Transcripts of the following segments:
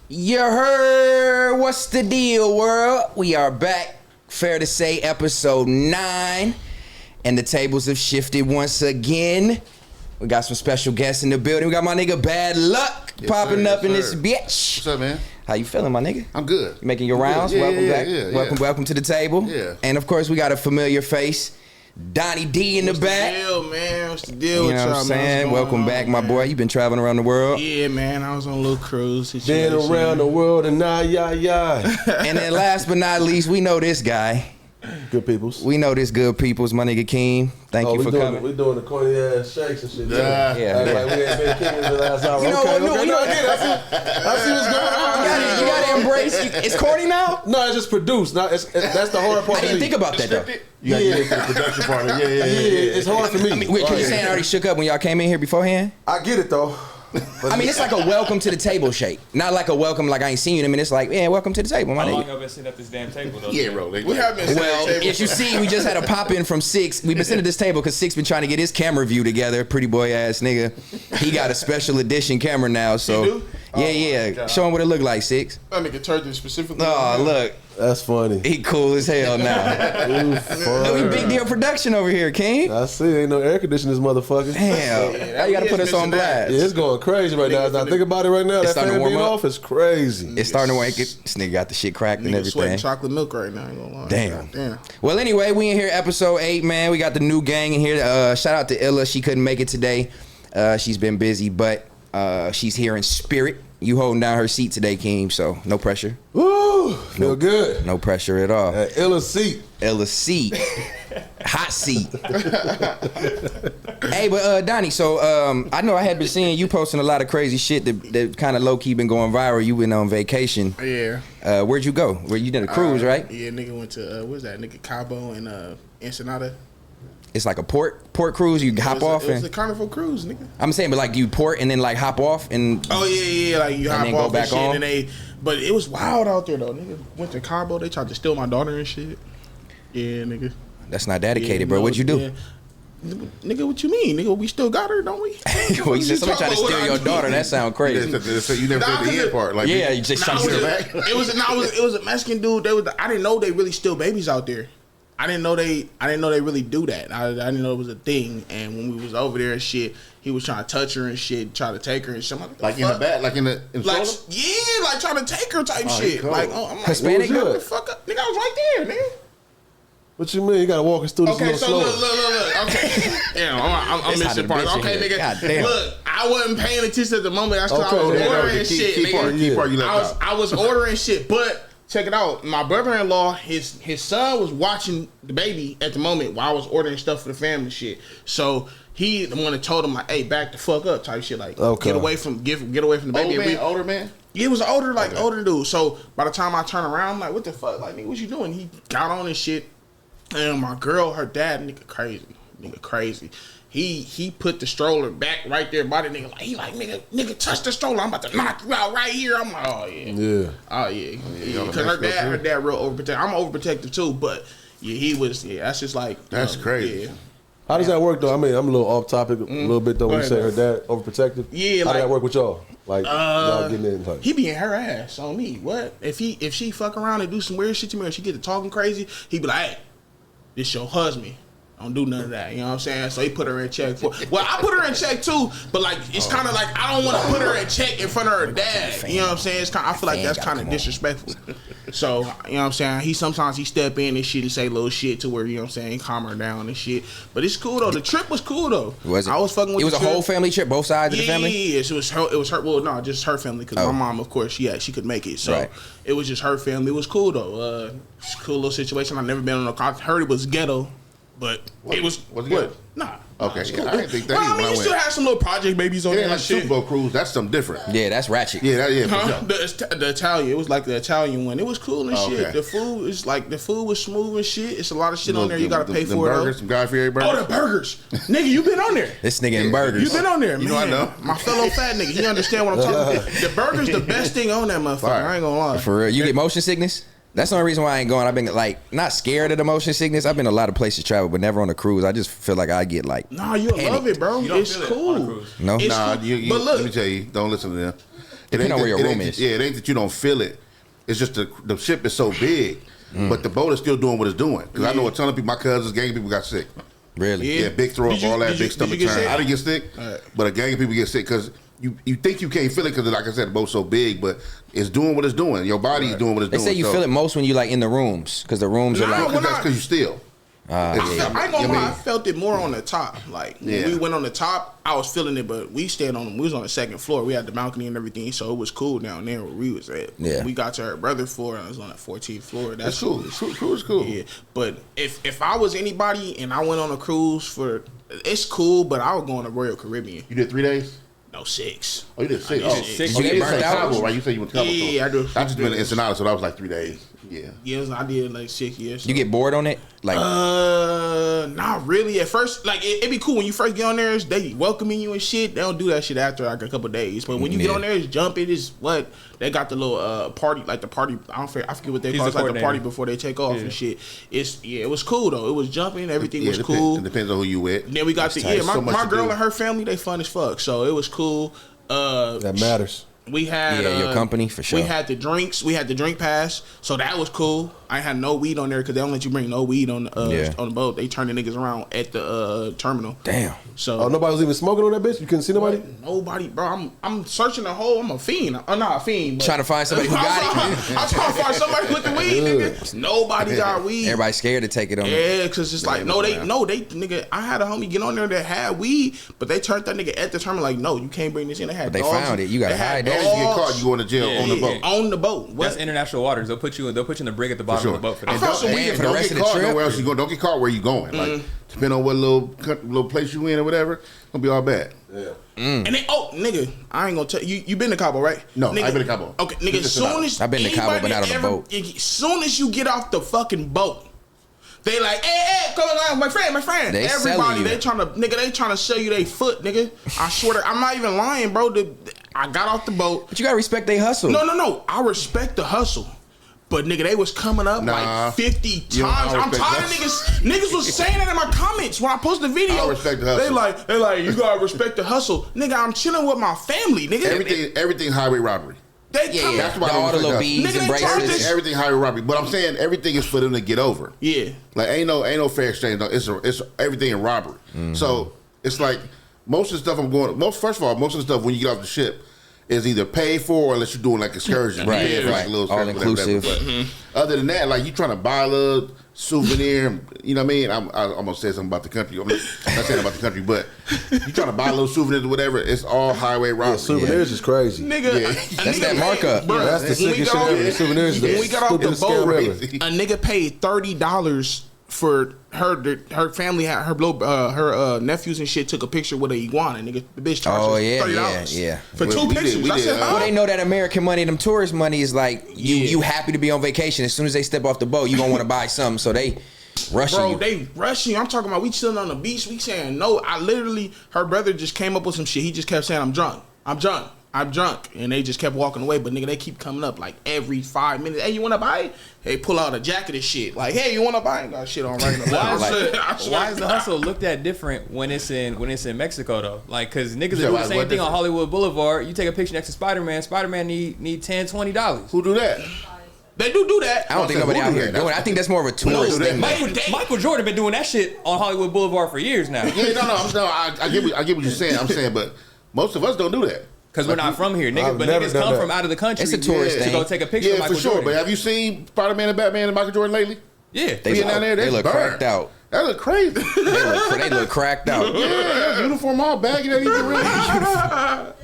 You heard what's the deal, world? We are back. Fair to say, episode 9. And the tables have shifted once again. We got some special guests in the building. We got my nigga Bad Luck popping up in this bitch. What's up, man? How you feeling, my nigga? I'm good. You making your rounds? Welcome back. Welcome to the table. Yeah. And of course, we got a familiar face. Donnie D in the back. What's the deal, man? What's the deal with y'all, man? You know what I'm saying? Welcome back, my boy. You been traveling around the world. Yeah, man. I was on a little cruise. Been around the world and And then last but not least, we know this guy. Good peoples. We know this good peoples, my nigga Keem. Thank you for coming. We doing the corny ass shakes and shit. Yeah. Like we ain't been kicking the last hour. You know what? I see what's going on. You gotta embrace. It's corny now. No, it's just produced. No, that's the hard part. I didn't think about that though. You got to get into the production part. Yeah. It's hard for me. I mean, wait, you saying I already shook up when y'all came in here beforehand? I get it though. I mean, it's like a welcome to the table shake. Not like a welcome like I ain't seen you in a minute. It's like, yeah, welcome to the table, my How long nigga. y'all been sitting at this damn table, though? Yeah, bro. We have been Well, as you see, we just had a pop-in from Six. We've been sitting at this table because Six been trying to get his camera view together. Pretty boy ass nigga. He got a special edition camera now, so. You do? Yeah. Show him what it look like, Six. That nigga turned it specifically. Oh, look. That's funny. He cool as hell now. We big deal production over here, King. I see. Ain't no air conditioning, this motherfucker. Damn. Now you gotta put us on blast. Yeah, it's going crazy right now. Now think about it right now. It's That starting to fan warm being up. off is crazy. It's starting to wake it. This nigga got the shit cracked and Nigga sweating everything. chocolate milk right now. Ain't gonna lie. Damn. Well, anyway, we in here episode 8, man. We got the new gang in here. Shout out to Illa. She couldn't make it today. She's been busy, but she's here in spirit. You holding down her seat today, Keem, so no pressure. Woo, feel good. No pressure at all. Illa seat. Illa seat. Hot seat. Hey, but Donnie, so I know I had been seeing you posting a lot of crazy shit that kind of low-key been going viral. You went on vacation. Yeah. Where'd you go? Where you did a cruise, right? Yeah, nigga went to, what's that? Nigga Cabo and Ensenada. It's like a port cruise. You hop off. It was a carnival cruise, nigga. I'm saying, but like you port and then like hop off and. Oh yeah, like you hop then off go back and shit, on? and but it was wild out there though, nigga. Went to Cabo, they tried to steal my daughter and shit. Yeah, nigga. That's not dedicated, Yeah, bro. no, What'd you do? yeah. Nigga, what you mean? Nigga, we still got her, don't we? Well, you said somebody tried to steal your daughter. That sound crazy. You never did the end part. Like, Yeah, you just trying to steal back. It was a Mexican dude. I didn't know they really steal babies out there. I didn't know they really do that. I didn't know it was a thing. And when we was over there and shit, he was trying to touch her and shit, try to take her and shit. like in the back, like in like trying to take her type shit. cool. Like, I'm like, Hispanic what dude? the fuck up? Nigga, I was right there, nigga. What you mean? You gotta walk us through this a Okay, little so slower. look. Okay, damn, I'm It's missing hot in parts. the bitch Okay, in here. nigga. God damn. Look, I wasn't paying attention at the moment. That's because I was Okay, ordering shit, key nigga. part you left out. I was ordering shit, but check it out. My brother-in-law, his son was watching the baby at the moment while I was ordering stuff for the family shit. So he the one that told him like, "Hey, back the fuck up," type shit. Like, Okay. get away from the baby. Older man. He was older dude. So by the time I turn around, I'm like, "What the fuck? Like, nigga, what you doing?" He got on his shit, and my girl, her dad, nigga crazy. He put the stroller back right there by the nigga. Like, he like, nigga, touch the stroller. I'm about to knock you out right here. I'm like, oh yeah. Yeah. Oh yeah. Because her dad real overprotective. I'm overprotective too, but yeah, he was. Yeah, that's just like. That's crazy. Yeah. How does that work though? I mean, I'm a little off topic a little bit though. When you Go say ahead, her dad overprotective. Yeah, How like- does that work with y'all? Like y'all getting in like. He be in her ass on me. What if she fuck around and do some weird shit to me, or she get to talking crazy? He be like, hey, this your husband. Don't do none of that. You know what I'm saying? So he put her in check for. Well, I put her in check too, but like it's kind of like I don't want to put her in check in front of her dad. You know what I'm saying? It's kind. I feel like that's kind of disrespectful. So you know what I'm saying? He sometimes step in and shit and say little shit to where you know what I'm saying, calm her down and shit. But it's cool though. The trip was cool though. Was it? I was fucking with. It was the a trip. whole family trip, both sides of the family. Yeah, it was her. It was her. Well, no, just her family because my mom, of course, she could make it. So Right. it was just her family. It was cool though. It's a cool little situation. I've never been on a car. I heard it was ghetto, but it was. Was it ghetto? Nah. Okay, it's yeah, cool. I didn't think that Well, either I mean, when I you still went. have some little project babies on It there ain't and like shit. Super Bowl cruise. That's something different. Yeah, that's ratchet. Yeah, for Huh? sure. The Italian, it was like the Italian one. It was cool and Oh, shit. okay. The food is like the food was smooth and shit. It's a lot of shit on Little- there. You gotta pay them for it. burgers, Though. some Guy Fieri burgers. Oh, the burgers, nigga, you been on there. This nigga in burgers. You been on there, man. You know I know. My fellow fat nigga, he understand what I'm talking about. The burger's the best thing on that motherfucker. Fire. I ain't gonna lie. For real, you get motion sickness? That's the only reason why I ain't going. I've been like not scared of the motion sickness. I've been a lot of places travel, but never on a cruise. I just feel like I get like Nah, you'll love it, bro. You don't It's feel it on a cool. cruise. no. It's Nah, cool. you, But look, let me tell you, don't listen to them. Depending on where your room is. Yeah, it ain't that you don't feel it. It's just the ship is so big, but the boat is still doing what it's doing. Because I know a ton of people, my cousins, gang of people got sick. Really? Yeah, big throw up, all that, big stomach turn. I didn't get sick, but a gang of people get sick because you think you can't feel it because, like I said, the boat's so big, but it's doing what it's doing. Your body's doing what it's doing. They say you feel it most when you like in the rooms because the rooms are like. That's because you still. I ain't gonna lie, I felt it more on the top. Like when we went on the top, I was feeling it, but we was on the second floor. We had the balcony and everything, so it was cool down there where we was at. Yeah. We got to her brother's floor, and I was on the 14th floor. That's cool. Cruise cool. Yeah. But if I was anybody and I went on a cruise it's cool, but I would go on the Royal Caribbean. You did 3 days? No, 6. Oh, you did 6. Oh, 6. You get burnt out, right? You said you went to Cabo. Yeah, I do. I just been in Ensenada, so that was like 3 days. Yeah. Yes, I did like 6 years. So. You get bored on it? Like, not really. At first, like it'd be cool when you first get on there. They welcoming you and shit. They don't do that shit after like a couple days. But when you get on there, it's jumping. It's what they got the little party, like the party. I forget what they call it. Like the party before they take off and shit. It was cool though. It was jumping. Everything was cool. It depends on who you with. And then we got my girl and her family. They fun as fuck. So it was cool. That matters. We had your company for sure. We had the drinks. We had the drink pass, so that was cool. I had no weed on there because they don't let you bring no weed on the boat. They turn the niggas around at the terminal. Damn. So nobody was even smoking on that bitch. You couldn't see nobody. Nobody, bro. I'm searching the whole. I'm a fiend. I'm not a fiend. But trying to find somebody who got it. I'm trying to find somebody with the weed, nigga. Nobody got weed. Everybody's scared to take it on. Yeah, because it's like they nigga. I had a homie get on there that had weed, but they turned that nigga at the terminal like, no, you can't bring this in. They had. But they found it. You gotta hide that. If you get caught, you going to jail on the boat. On the boat. What? That's international waters. They'll put you in the brig at the bottom of the boat for that. Don't get caught nowhere else you go. Don't get caught where you going. Like depending on what little place you in or whatever, gonna be all bad. Yeah. And then nigga, I ain't gonna tell you. You been to Cabo, right? No, nigga, I ain't been to Cabo. Okay, nigga. As soon as I've been to Cabo, but not on the boat. As soon as you get off the fucking boat, they like, hey, come on, my friend. They Everybody, you. they trying to sell you they foot, nigga. I swear to, I'm not even lying, bro. I got off the boat. But you gotta respect they hustle. No. I respect the hustle. But nigga, they was coming up like 50 times. I'm tired of niggas. Niggas was saying that in my comments when I posted the video. I respect the hustle. They like, you gotta respect the hustle. Nigga, I'm chilling with my family, nigga. Everything highway robbery. That's why all the little beads and bracelets. Everything highway robbery. But I'm saying everything is for them to get over. Yeah. Like ain't no fair exchange. No, it's everything in robbery. So it's like most of the stuff first of all, most of the stuff when you get off the ship is either paid for or unless you're doing like excursion. Right. Like a little all inclusive. Other than that, like you trying to buy a little souvenir, you know what I mean? I'm gonna say something about the country. I'm not saying about the country, but you trying to buy a little souvenirs or whatever, it's all highway robbery. Souvenirs is crazy. Nigga, that's that markup. Bro, that's the sickest shit ever. Souvenirs. When we got off the boat, a nigga paid $30 for her family. Had her nephews and shit took a picture with an iguana. Nigga, the bitch charged $30. Yeah. For two pictures. I said, well, they know that American money, them tourist money is like you happy to be on vacation. As soon as they step off the boat, you gonna want to buy something. So they rushing you. They rushing you. I'm talking about we chilling on the beach. We saying no. Her brother just came up with some shit. He just kept saying, I'm drunk. And they just kept walking away. But nigga, they keep coming up like every 5 minutes. Hey, you want to buy it? They pull out a jacket and shit. Like, hey, you want to buy it? Got shit on right now. Why is the hustle looked at different when it's in Mexico though? Like, cause niggas do the same thing on Hollywood Boulevard. You take a picture next to Spider-Man. Spider-Man need $10, $20. Who do that? They do that. I don't think nobody out here doing it. I think that's more of a tourist thing. Michael Jordan been doing that shit on Hollywood Boulevard for years now. Yeah, I get what you're saying. I'm saying, but most of us don't do that. Because we're not from here, nigga. But niggas come from out of the country. It's a tourist thing. To go take a picture of Michael for sure. Jordan. But have you seen Spider-Man and Batman and Michael Jordan lately? Yeah. They down there, they look cracked out. That look crazy. they look cracked out. Yeah, uniform all baggy. That even really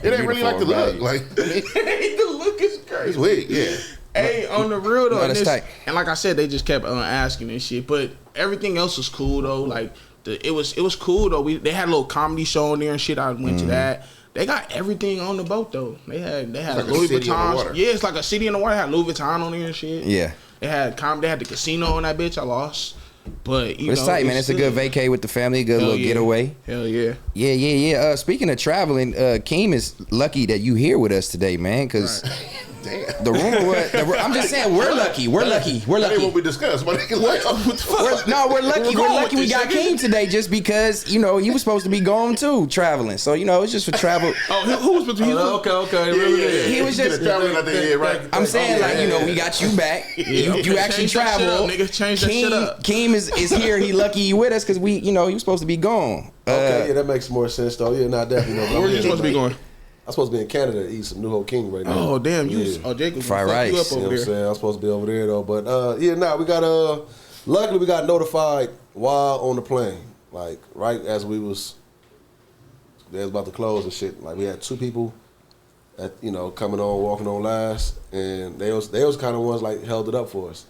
it ain't really like the look. Like the look is crazy. It's weird. Yeah. Hey, on the real though, and like I said, they just kept asking and shit. But everything else was cool though. Like it was cool though. They had a little comedy show in there and shit. I went to that. They got everything on the boat though. They had like Louis Vuitton. Yeah, it's like a city in the water. They had Louis Vuitton on there and shit. Yeah. They had the casino on that bitch. I lost. But it's tight, man. It's a good vacay with the family, good little getaway. Hell yeah. Yeah. Speaking of traveling, Keem is lucky that you here with us today, man, because Damn. The rumor was. I'm just saying we're lucky. We're lucky. We're That ain't lucky. what we discussed. What the fuck? We're lucky. We're lucky we got King today just because he was supposed to be gone too, traveling. So it's just for travel. Oh, who was between? Okay. He was just traveling out there, right? I'm saying we got you back. You actually travel. Niggas change that shit up. Keem is here. He lucky you with us because he was supposed to be gone. Okay, that makes more sense though. Yeah, not definitely. Where you supposed to be going? I'm supposed to be in Canada to eat some New Hope King right now. Oh damn, Jake was fried rice. You up You know over what I'm there. saying? I'm supposed to be over there though. But we got luckily we got notified while on the plane. Like right as they was about to close and shit. Like we had 2 people that, coming on, walking on last, and they was kind of ones like held it up for us.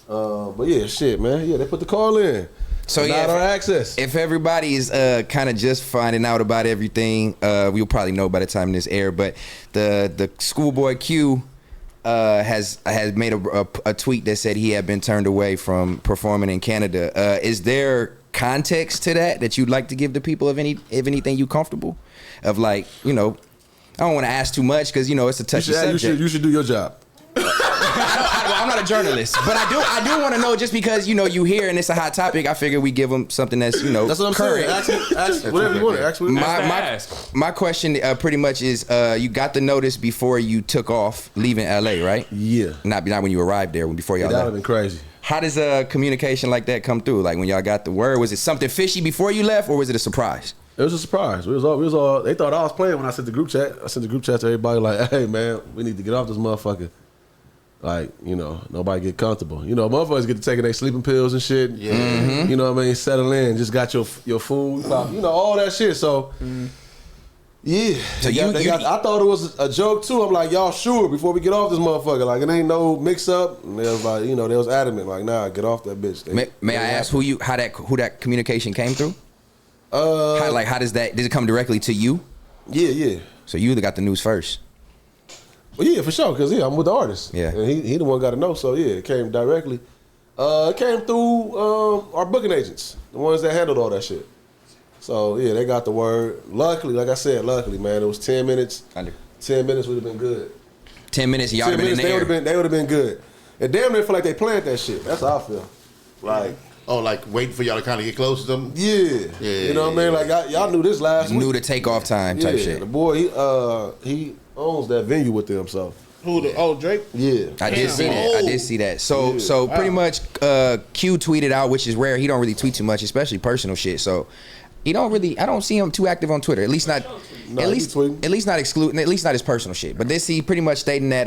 But yeah, shit, man. Yeah, they put the call in. So not our access. If everybody is kind of just finding out about everything, we'll probably know by the time this air. But the ScHoolboy Q has made a tweet that said he had been turned away from performing in Canada. Is there context to that you'd like to give the people of anything you comfortable? Of like, I don't want to ask too much because it's a touchy subject. You should do your job. I'm not a journalist, but I do want to know just because you hear and it's a hot topic. I figure we give them something that's That's what I'm current. saying. Ask whatever you want. Ask whatever. My question pretty much is you got the notice before you took off leaving LA, right? Yeah. Not when you arrived there, before y'all That would left. have been crazy. How does communication like that come through? Like when y'all got the word, was it something fishy before you left, or was it a surprise? It was a surprise. We was all. They thought I was playing when I sent the group chat. I sent the group chat to everybody like, "Hey man, we need to get off this motherfucker." Like, nobody get comfortable. Motherfuckers get to taking their sleeping pills and shit. Yeah. Mm-hmm. You know what I mean? Settle in. Just got your food. All that shit. So, yeah. So I thought it was a joke too. I'm like, y'all sure before we get off this motherfucker? Like, it ain't no mix up. And they was like, they was adamant. Like, nah, get off that bitch. May I ask who that communication came through? How does it come directly to you? Yeah. So you got the news first. Well, yeah, for sure, because I'm with the artist. Yeah. And he the one got to know, so yeah, it came directly. It came through our booking agents, the ones that handled all that shit. So yeah, they got the word. Luckily, like I said, man, it was 10 minutes. 10 minutes would have been good. 10 minutes, y'all would have been in the air. They would have been good. And damn near feel like they planned that shit. That's how I feel. Like, waiting for y'all to kind of get close to them? Yeah. You know what I mean? Like, y'all knew this last week. Knew the takeoff time type shit. The boy, he owns that venue with them, so. Drake? Yeah. I did see that. So pretty much Q tweeted out, which is rare. He don't really tweet too much, especially personal shit. So I don't see him too active on Twitter. At least not excluding, at least not his personal shit. But he pretty much stating that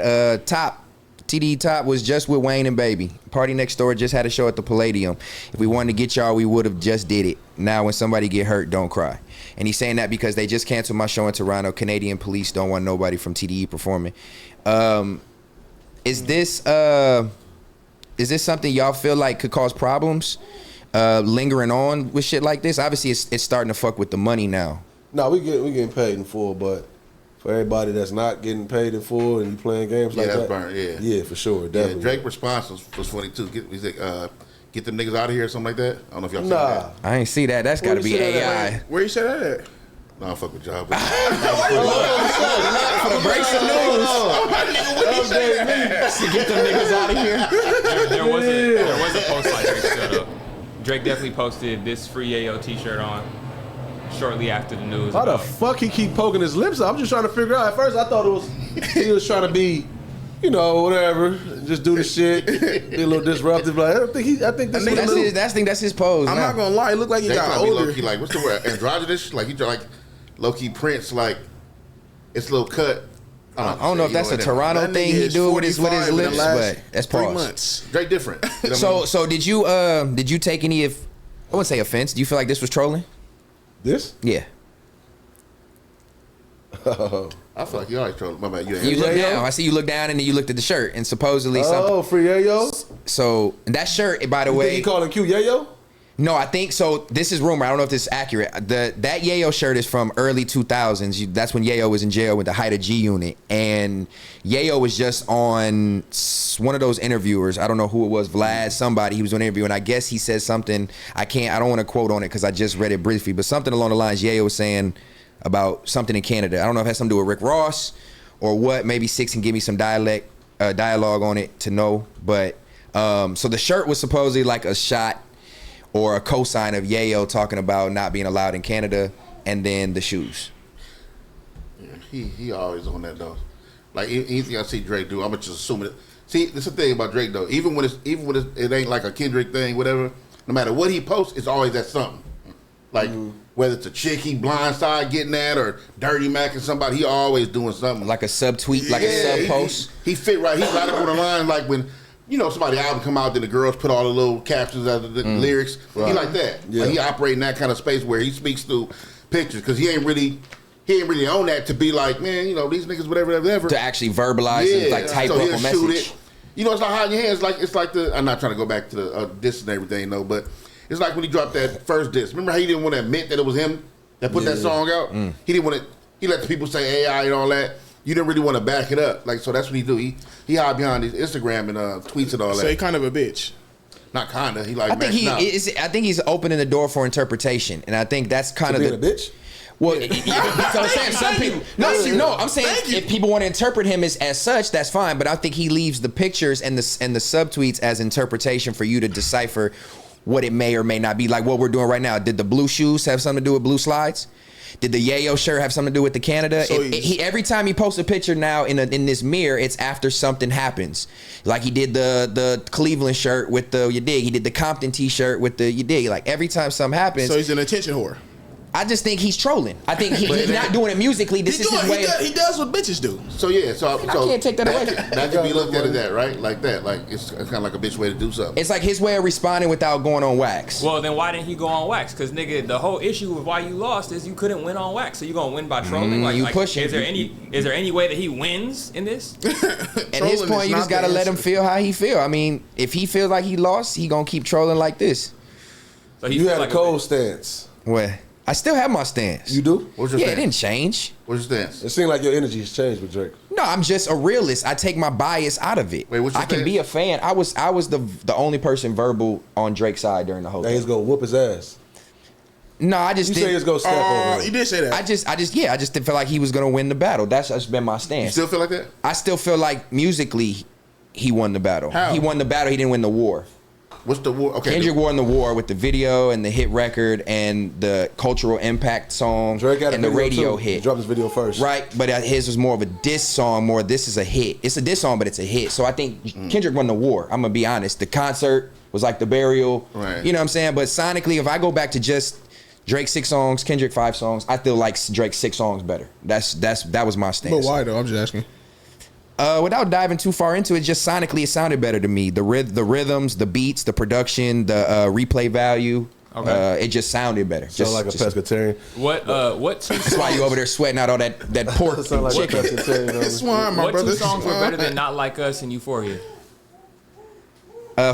TD Top was just with Wayne and Baby. Party Next Door just had a show at the Palladium. If we wanted to get y'all, we would have just did it. Now when somebody get hurt, don't cry. And he's saying that because they just canceled my show in Toronto. Canadian police don't want nobody from TDE performing. Is this something y'all feel like could cause problems? Lingering on with shit like this? Obviously, it's starting to fuck with the money now. No, we getting paid in full, but for everybody that's not getting paid in full and you playing games like that, burnt, yeah, for sure, definitely. Drake response was funny too. He's like, get them niggas out of here or something like that. I don't know if y'all seen Nah, that. I ain't see that. That's got to be AI. Where you say that at? No, fuck with y'all. For the breaks of news. To get them niggas out of here. There was a post like Drake shut up. Drake definitely posted this free Yayo t-shirt on shortly after the news. How the fuck he keep poking his lips up? I'm just trying to figure out. At first, I thought he was trying to be, whatever, just do the shit, be a little disruptive. Like, I think that's his pose. I'm not gonna lie, it looked like he got older. Low-key, like, what's the word? Androgynous? Like, he like low-key Prince, like, it's a little cut. I don't know if that's a Toronto thing he do with his lips, but that's 3 pause. months. Drake different. So did you take any I wouldn't say offense. Do you feel like this was trolling? This? Yeah. I feel like you always trolling. My bad. You look down. I see you look down and then you looked at the shirt and supposedly something. Oh, free Yayo? So that shirt, by the way. Think he calling Q Yayo? No, I think so. This is rumor. I don't know if this is accurate. That Yayo shirt is from early 2000s. That's when Yayo was in jail with the height of G Unit, and Yayo was just on one of those interviewers. I don't know who it was, Vlad, somebody. He was on an interview, and I guess he said something. I don't want to quote on it because I just read it briefly, but something along the lines Yayo was saying about something in Canada. I don't know if it has something to do with Rick Ross or what. Maybe Six can give me some dialogue on it to know. But so the shirt was supposedly like a shot or a cosign of Yayo talking about not being allowed in Canada, and then the shoes. Yeah, he always on that though. Like anything I see Drake do, I'm just assuming it. See, this is the thing about Drake though. Even when it ain't like a Kendrick thing, whatever. No matter what he posts, it's always at something. Like whether it's a chick he blindside getting at or dirty macking somebody, he always doing something. Like a subtweet, like a sub post. He fit right. He's right up on the line. Like when somebody album come out, then the girls put all the little captions of the lyrics. Right. He like that. Yeah. Like he operate in that kind of space where he speaks through pictures because he ain't really on that to be like, man, these niggas, whatever. To actually verbalize and like type up a message. It's not hiding your hands. It's like I'm not trying to go back to the diss and everything, though, but it's like when he dropped that first diss. Remember how he didn't want to admit that it was him that put that song out? He didn't want to. He let the people say AI and all that. You didn't really want to back it up. Like, so that's what he do. He hide behind his Instagram and tweets and all that. So he kind of a bitch. Not kinda. He like. I think he's opening the door for interpretation, and I think that's kind of a bitch. Well, so I'm saying some people. No, I'm saying if people want to interpret him as such, that's fine. But I think he leaves the pictures and the subtweets as interpretation for you to decipher what it may or may not be. Like what we're doing right now. Did the blue shoes have something to do with blue slides? Did the Yayo shirt have something to do with the Canada? So every time he posts a picture now in this mirror, it's after something happens. Like he did the Cleveland shirt with the You Dig. He did the Compton T-shirt with the You Dig. Like every time something happens. So he's an attention whore. I just think he's trolling. I think he's not doing it musically. This is his way. He does what bitches do. So yeah, so I can't take that away. That can be looked at as that, right? Like that. Like it's kind of like a bitch way to do something. It's like his way of responding without going on wax. Well, then why didn't he go on wax? Because nigga, the whole issue with why you lost is you couldn't win on wax. So you gonna win by trolling? Pushing. Is there any way that he wins in this? At his point, you just gotta let him feel how he feel. I mean, if he feels like he lost, he gonna keep trolling like this. So you had a cold stance. What? I still have my stance. You do? What's your stance? It didn't change. What's your stance? It seemed like your energy has changed with Drake. No, I'm just a realist. I take my bias out of it. Wait, what's your I can be a fan. I was the only person verbal on Drake's side during the whole thing. He's gonna whoop his ass. No, I just You say he's gonna step over. You did say that. I just didn't feel like he was gonna win the battle. That's just been my stance. You still feel like that? I still feel like musically he won the battle. How? He won the battle. He didn't win the war. What's the war? Okay, Kendrick won the war with the video and the hit record and the cultural impact song Drake had and the radio too. hit. He dropped his video first. Right, but his was more of a diss song, this is a hit. It's a diss song, but it's a hit. So I think Kendrick won the war. I'm going to be honest. The concert was like the burial. Right. You know what I'm saying? But sonically, if I go back to just Drake 6 songs, Kendrick 5 songs, I feel like Drake 6 songs better. That was my stance. But why though? I'm just asking. Without diving too far into it, just sonically it sounded better to me. The rhythms, the beats, the production, the replay value. Okay. It just sounded better. Sound like a pescatarian. What That's why you over there sweating out all that pork and like chicken. It's wine, my what brother. 2 songs were better than Not Like Us and Euphoria?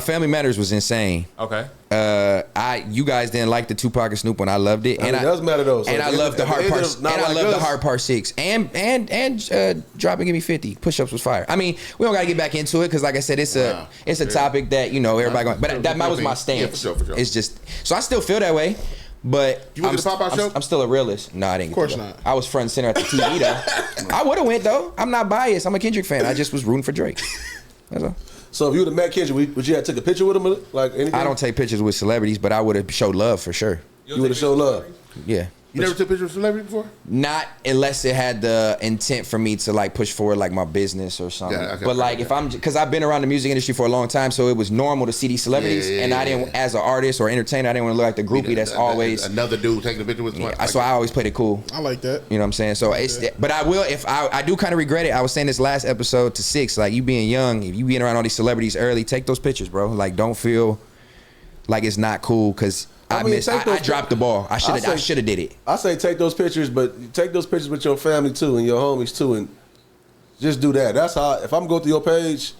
Family Matters was insane. Okay. You guys didn't like the Tupac and Snoop one. I loved it. And it does matter though. So and I love the hard part. And I love the hard part 6. And Drop and Give Me 50. Push-ups was fire. I mean, we don't gotta get back into it because, like I said, it's a topic that everybody going. But that was my stance. Yeah, for sure. It's just so I still feel that way. But you went to the Pop-Out show? I'm still a realist. No, I didn't. Of course not. I was front and center at the TV though. I would have went though. I'm not biased. I'm a Kendrick fan. I just was rooting for Drake. That's all. So if you would have met Kendrick, would you have took a picture with him? Like anything? I don't take pictures with celebrities, but I would have showed love for sure. You would have showed love. Yeah. You never took pictures with a celebrity before? Not unless it had the intent for me to like push forward like my business or something. Yeah, okay, but like if I'm, because I've been around the music industry for a long time, so it was normal to see these celebrities, and I didn't, as an artist or entertainer, I didn't want to look like the groupie that's always another dude taking a picture with. Yeah, so I always played it cool. I like that. You know what I'm saying? So it's, but I will if I do kind of regret it. I was saying this last episode to Six, like you being young, if you being around all these celebrities early, take those pictures, bro. Like don't feel like it's not cool because. I dropped the ball. I should have did it. I say take those pictures, but take those pictures with your family too and your homies too, and just do that. That's how. If I'm going through your page,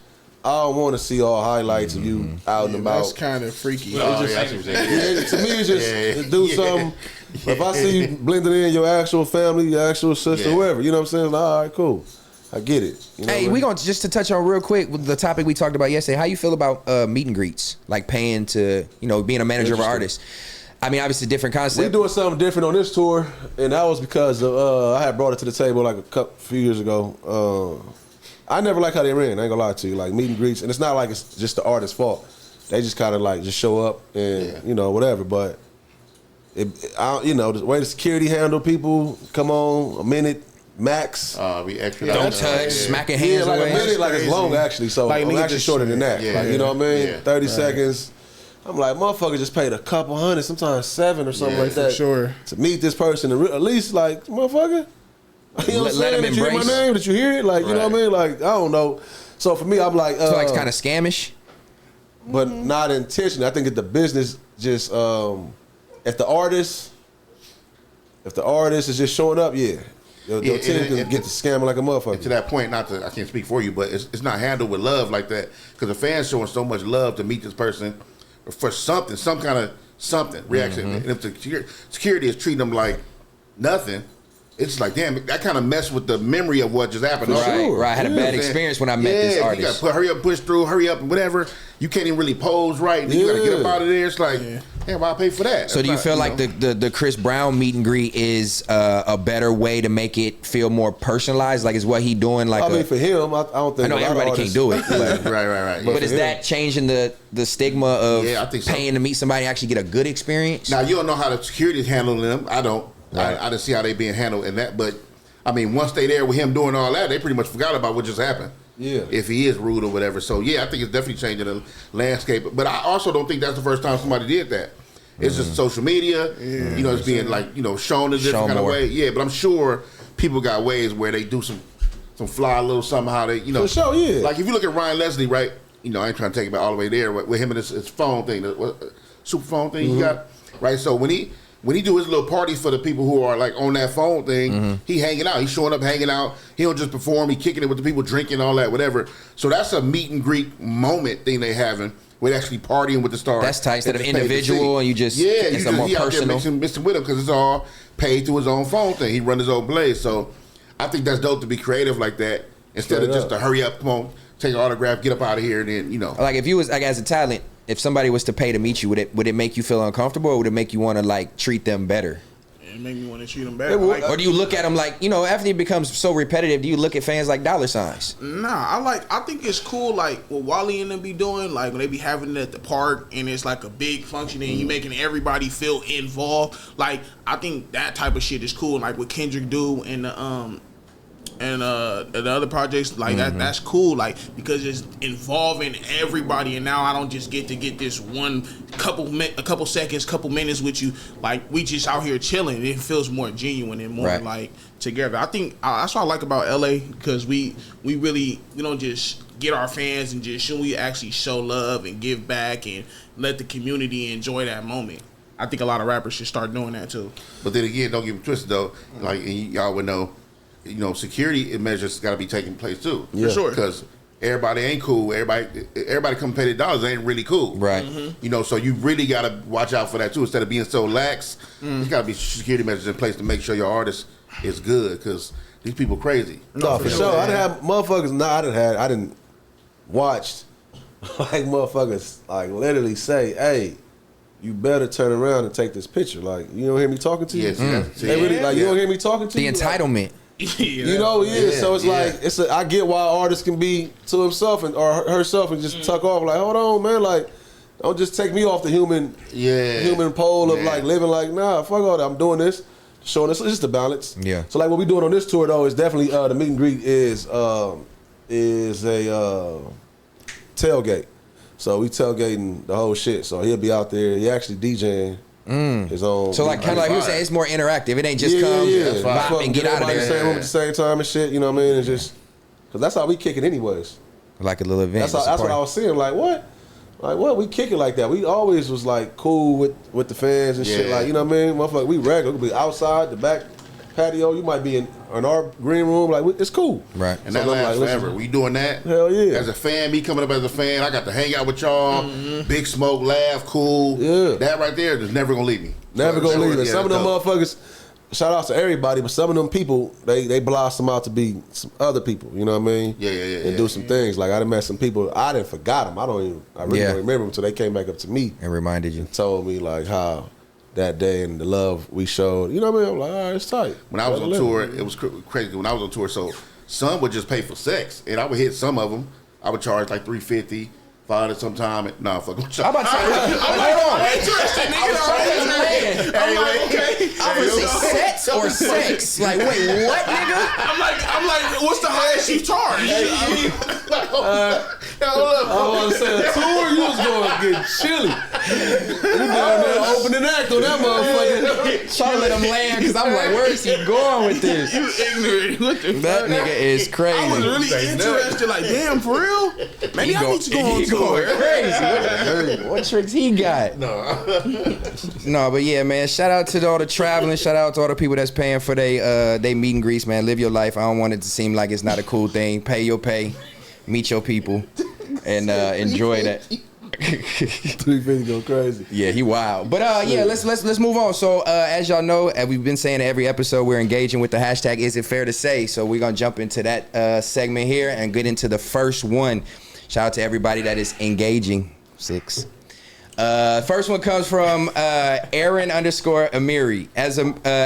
I don't want to see all highlights of you out and about. That's kind of freaky. To me, it's just do something. If I see you blended in your actual family, your actual sister, whoever, you know what I'm saying? Like, all right, cool. I get it. You know hey, we gonna just to touch on real quick with the topic we talked about yesterday. How you feel about meet and greets, like paying to, being a manager of an artist? I mean, obviously different concept. We doing something different on this tour, and that was because of, I had brought it to the table like a few years ago. I never like how they ran. I ain't gonna lie to you. Like meet and greets, and it's not like it's just the artist's fault. They just kind of like just show up and you know whatever. But you know the way the security handle people. Come on, a minute max. We extra. Don't touch, smacking hands like away. a minute, like it's long actually. So Like, I'm nigga actually just- shorter than that. Yeah. Like you know what I mean? Yeah. 30 seconds. I'm like, motherfucker just paid a couple hundred, sometimes 7 or something like that. sure. To meet this person, and at least like, motherfucker. You know what I'm Let saying? him Did you hear my embrace. name? Did you hear it? Like, you know what I mean? Like, I don't know. So for me, I'm like, So like kind of scamish. but not intentionally. I think if the business just, if the artist is just showing up, yeah. They'll tend to get to scamming like a motherfucker. To that point, I can't speak for you, but it's not handled with love like that because the fans showing so much love to meet this person for something, some kind of reaction. And if the security is treating them like nothing, it's like, damn, that kind of messed with the memory of what just happened. Right. I had a bad experience when I met this You artist. got to hurry up, push through, hurry up, and whatever. You can't even really pose right. And you got to get up out of there. It's like, damn, why I pay for that? So do you feel like the Chris Brown meet and greet is a better way to make it feel more personalized? Like is what he doing? Like I mean, for him, I don't think I know a lot of everybody can't do it, but, right. but is that changing the stigma of I think so. paying to meet somebody and actually get a good experience? Now you don't know how the security is handling them. I don't. Right. I didn't see how they being handled in that, but I mean, once they there with him doing all that, they pretty much forgot about what just happened. Yeah. If he is rude or whatever. So yeah, I think it's definitely changing the landscape. But I also don't think that's the first time somebody did that. It's just social media. You know, it's being like, you know, shown in a different kind of way. Yeah, but I'm sure people got ways where they do some fly little somehow they, you know. For sure, yeah. Like if you look at Ryan Leslie, right? You know, I ain't trying to take it all the way there with him and his phone thing, the super phone thing he got, right? So when he do his little parties for the people who are like on that phone thing, he hanging out. He's showing up, hanging out. He don't just perform. He kicking it with the people, drinking, all that, whatever. So that's a meet and greet moment thing they having. We're actually partying with the stars. That's tight. Instead of individual, and you just it's a more he personal. out there mixing with him because it's all paid through his own phone thing. He run his own blaze. So I think that's dope to be creative like that instead of just to hurry up, come on, take an autograph, get up out of here, and then, you know. Like if you was like as a talent, if somebody was to pay to meet you, would it make you feel uncomfortable, or would it make you want to like treat them better? It make me want to treat them better. Like, Or do you look at them like, you know, after it becomes so repetitive, do you look at fans like dollar signs? Nah, I think it's cool, like what Wally and them be doing, like when they be having it at the park and it's like a big function and you making everybody feel involved. Like I think that type of shit is cool. Like what Kendrick do and the other projects, like that's cool, like because it's involving everybody, and now I don't just get to get this a couple seconds, couple minutes with you. Like we just out here chilling. It feels more genuine and more like together. I think that's what I like about LA, because we don't just get our fans and just we actually show love and give back and let the community enjoy that moment. I think a lot of rappers should start doing that too. But then again, don't get me twisted though. Like, and y'all would know, you know, security measures got to be taking place too. Yeah. For sure. Because everybody ain't cool. Everybody come pay their dollars ain't really cool. Right. You know, so you really got to watch out for that too. Instead of being so lax, there's got to be security measures in place to make sure your artist is good, because these people crazy. No, for sure. I didn't have motherfuckers. I didn't watch like motherfuckers like literally say, "Hey, you better turn around and take this picture." Like, you don't hear me talking to you. Yes, They really like, you don't hear me talking to The you. entitlement. You know, so it's like I get why an artist can be to himself or herself and just tuck off. Like, hold on, man. Like, don't just take me off the human pole of like living. Like, nah, fuck all that. I'm doing this, showing this. It's just a balance. Yeah. So like what we doing on this tour though is definitely the meet and greet is a tailgate. So we tailgating the whole shit. So he'll be out there. He actually DJing. His own. So like kind of like you were saying, it's more interactive. It ain't just come bop and get out of there. In the same room at the same time and shit. You know what I mean? And just because that's how we kick it anyways. Like a little event. That's what I was saying. Like what? Like what? We kick it like that. We always was like cool with the fans and shit. Like, you know what I mean? Motherfucker, we regular. We be outside the back patio. You might be in our green room. Like it's cool. Right. And that lasts forever. We doing that. Hell yeah. As a fan, me coming up as a fan, I got to hang out with y'all. Big smoke, laugh, cool. Yeah. That right there is never gonna leave me. Never gonna leave it. Yeah, Some of them motherfuckers, shout out to everybody, but some of them people, they blossom out to be some other people, you know what I mean? And do some things. Like I done met some people, I didn't forgot them. I really don't remember them until they came back up to me and reminded you. And told me like how that day and the love we showed. You know what I mean? I'm like, all right, it's tight. When I was on tour, it was crazy. When I was on tour, so some would just pay for sex, and I would hit some of them. I would charge like $350. $5 sometime. Nah, fuck. I'm about to say, hold on. Interesting, nigga. I'm like, okay. I would say sets or sex. Like, wait, what, nigga? I'm like, what's the highest you charge? I want to say a tour, you was going to get chilly. You down there opening act on that motherfucker. Trying to let him land because I'm like, where is he going with this? You ignorant. What the That fuck? nigga is crazy. I was really interested. Like, damn, for real? Maybe I need to go on tour. Crazy. What tricks he got? No, but yeah, man. Shout out to all the traveling. Shout out to all the people that's paying for they meet and greets, man. Live your life. I don't want it to seem like it's not a cool thing. Pay your pay. Meet your people. And enjoy that. 350 go crazy. Yeah, he wild. But yeah, let's move on. So as y'all know, and we've been saying every episode, we're engaging with the hashtag Is It Fair to Say? So we're gonna jump into that segment here and get into the first one. Shout out to everybody that is engaging. 6. First one comes from Aaron_Amiri.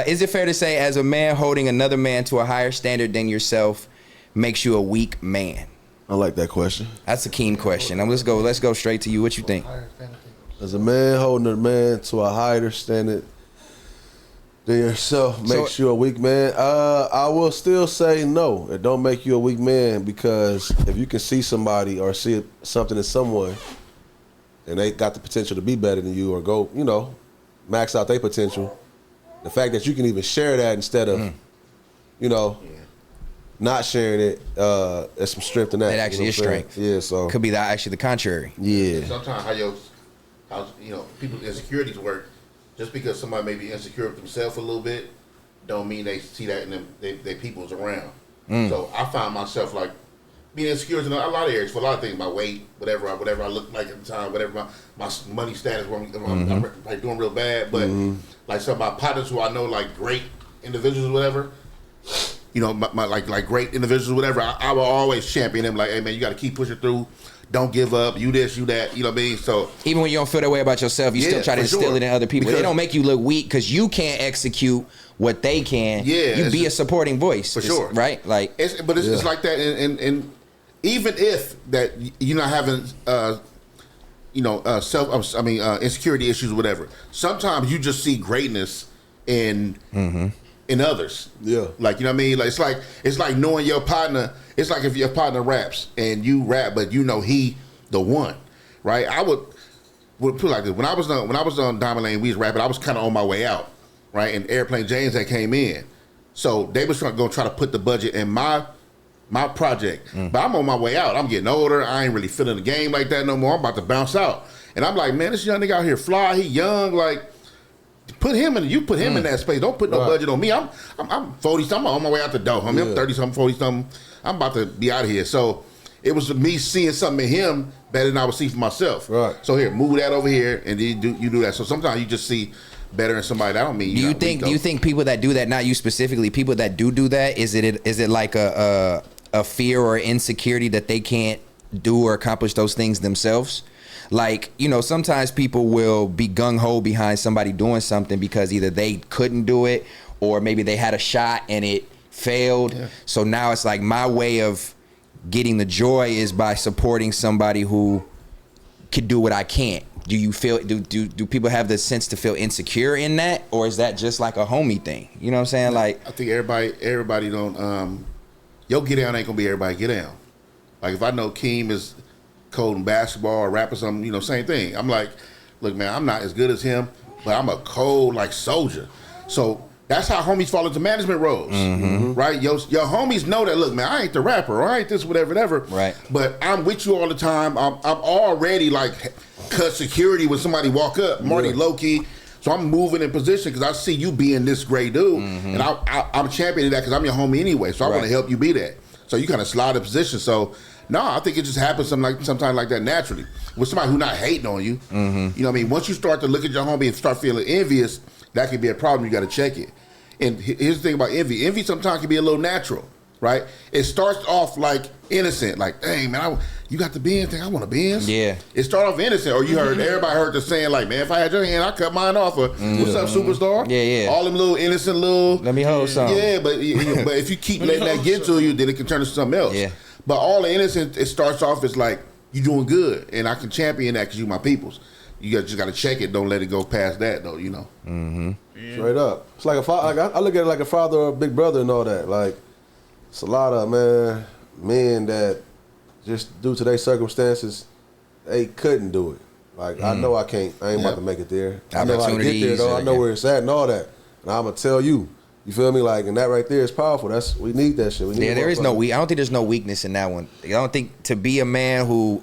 Is it fair to say, as a man, holding another man to a higher standard than yourself makes you a weak man? I like that question. That's a keen question. Let's go straight to you. What you think? As a man holding a man to a higher standard than yourself makes you a weak man. I will still say no. It don't make you a weak man, because if you can see somebody or see something in someone and they got the potential to be better than you or go, max out their potential, the fact that you can even share that instead of, not sharing it, there's some strength in that. It actually is strength. Yeah, so could be actually the contrary. Yeah. Sometimes how people's insecurities work. Just because somebody may be insecure with themselves a little bit, don't mean they see that in them, they people's around. So I find myself like being insecure in a lot of areas for a lot of things. My weight, whatever I look like at the time, whatever my money status, I'm like doing real bad. But like some of my partners who I know, like great individuals or whatever, my like great individuals or whatever, I will always champion them. Like, hey man, you got to keep pushing through. Don't give up. You this, you that. You know what I mean? So even when you don't feel that way about yourself, you still try to instill it in other people. They don't make you look weak because you can't execute what they can. Yeah, you be a supporting voice for sure, right? Like, it's like that. And even if that you're not having insecurity issues or whatever, sometimes you just see greatness in others. Yeah. Like, you know what I mean? Like it's like knowing your partner. It's like if your partner raps and you rap, but he the one, right? I would put it like this. When I was on Diamond Lane, we was rapping, I was kind of on my way out, right? And Airplane James that came in. So they was going to try to put the budget in my project. But I'm on my way out. I'm getting older. I ain't really feeling the game like that no more. I'm about to bounce out. And I'm like, man, this young nigga out here fly. He young, like, put him in that space. Don't put no budget on me. I'm 40-something. I'm on my way out the door. I'm 30-something, 40-something. I'm about to be out of here. So it was me seeing something in him better than I would see for myself. Right. So here, move that over here, and then you do that. So sometimes you just see better in somebody. That don't mean do you think people that do that, not you specifically, people that do that, is it like a fear or insecurity that they can't do or accomplish those things themselves? Like, sometimes people will be gung-ho behind somebody doing something because either they couldn't do it or maybe they had a shot and it failed. Yeah. So now it's like my way of getting the joy is by supporting somebody who could do what I can't. Do you feel, do people have the sense to feel insecure in that? Or is that just like a homie thing? You know what I'm saying? Like, I think everybody don't, your get down ain't gonna be everybody get down. Like if I know Keem is cold in basketball or rap or something, same thing. I'm like, look, man, I'm not as good as him, but I'm a cold like soldier. So that's how homies fall into management roles, right? Your homies know that. Look, man, I ain't the rapper, or I ain't this, whatever. Right. But I'm with you all the time. I'm already like cut security when somebody walk up. I'm already low key, so I'm moving in position because I see you being this great dude, and I'm championing that because I'm your homie anyway. So I want to help you be that. So you kind of slide in position. So no, I think it just happens sometimes like that naturally with somebody who not hating on you. You know what I mean? Once you start to look at your homie and start feeling envious, that could be a problem. You got to check it. And here's the thing about envy. Envy sometimes can be a little natural, right? It starts off like innocent, like, hey man, you got the Benz thing. I want a Benz. Yeah. It started off innocent, or you heard everybody heard the saying like, man, if I had your hand, I cut mine off. Or what's up, superstar? Yeah. All them little innocent little. Let me hold something. Yeah, but if you keep letting that get to you, then it can turn into something else. Yeah. But all the innocent, it starts off as like you doing good, and I can champion that because you my peoples. You just got to check it. Don't let it go past that, though. You know. Mm-hmm. Yeah. Straight up. It's like I look at it like a father or a big brother and all that. Like, it's a lot of men that just due to their circumstances, they couldn't do it. Like, I know I can't. I ain't about to make it there. I know how to get there though. I know where it's at and all that. And I'm gonna tell you. You feel me? Like, and that right there is powerful. We need that shit. There is no I don't think there's no weakness in that one. I don't think to be a man who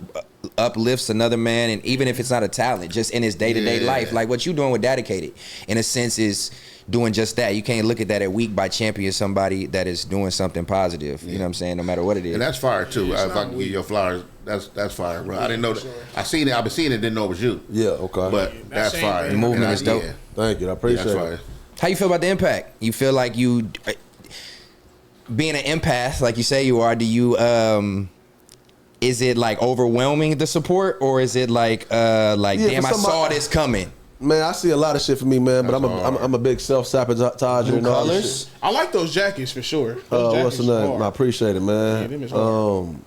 uplifts another man, and even if it's not a talent, just in his day-to-day life, like what you doing with Dedicated, in a sense, is doing just that. You can't look at that as weak by championing somebody that is doing something positive. You know what I'm saying? No matter what it is. And that's fire too. If I can give you your flowers, that's fire, bro. I didn't know that. I seen it. I've been seeing it. Didn't know it was you. Yeah. Okay. But that's fire. The movement is dope. Thank you. I appreciate it. How you feel about the impact? You feel like you, being an empath, like you say you are, do you, is it like overwhelming the support, or is it like damn, I saw this coming? Man, I see a lot of shit for me, man, but I'm a big self-sabotager and all this shit. I like those jackets for sure. What's the name? I appreciate it, man.